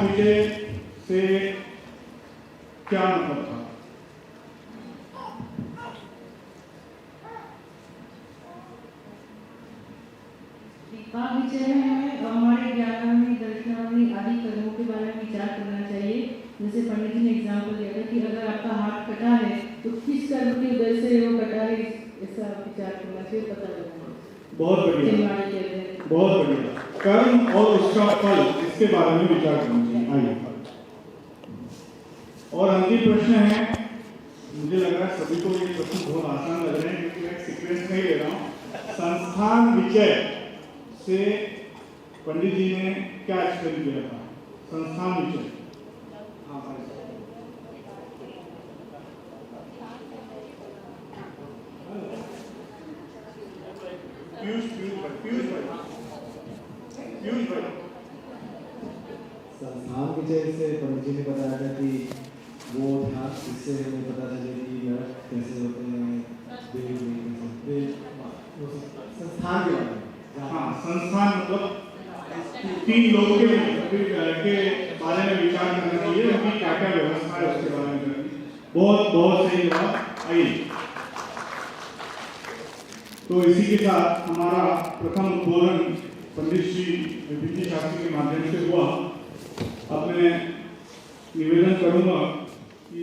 विषय से क्या मतलब था? विपाक विषय में हमारे ज्ञानावली, दर्शनावली आदि कर्मों के बारे में विचार करना चाहिए। जैसे पंडित जी ने एग्जाम्पल दिया था कि अगर आपका हाथ कटा है तो किस कर्म की वजह से वो कटा है, ऐसा विचार करना चाहिए, पता लगना। बहुत बढ़िया, बहुत बढ़िया। कर्म और उसका फल, इसके बारे में विचार करना चाहिए। आइए, और अंतिम प्रश्न है, मुझे लग रहा है सभी को ये प्रश्न बहुत आसान लग रहे हैं क्योंकि मैं सीक्वेंस नहीं ले रहा हूँ। संस्थान विषय से पंडित जी ने क्या एक्सप्लेन किया था? संस्थान विषय। संस्थान विषय से पंडित जी ने बताया था कि वो था, जिससे हमें पता चले कि नरक कैसे होते हैं, संस्थान के बारे में। हाँ, संस्थान मतलब 3 लोगों के बारे में विचार करना चाहिए, उनकी क्या क्या व्यवस्था है उसके बारे में करनी। बहुत बहुत सही जवाब। आइए, तो इसी के साथ हमारा प्रथम उद्बोधन पंडित श्री विपी शास्त्री के माध्यम से हुआ। अब मैं निवेदन करूंगा कि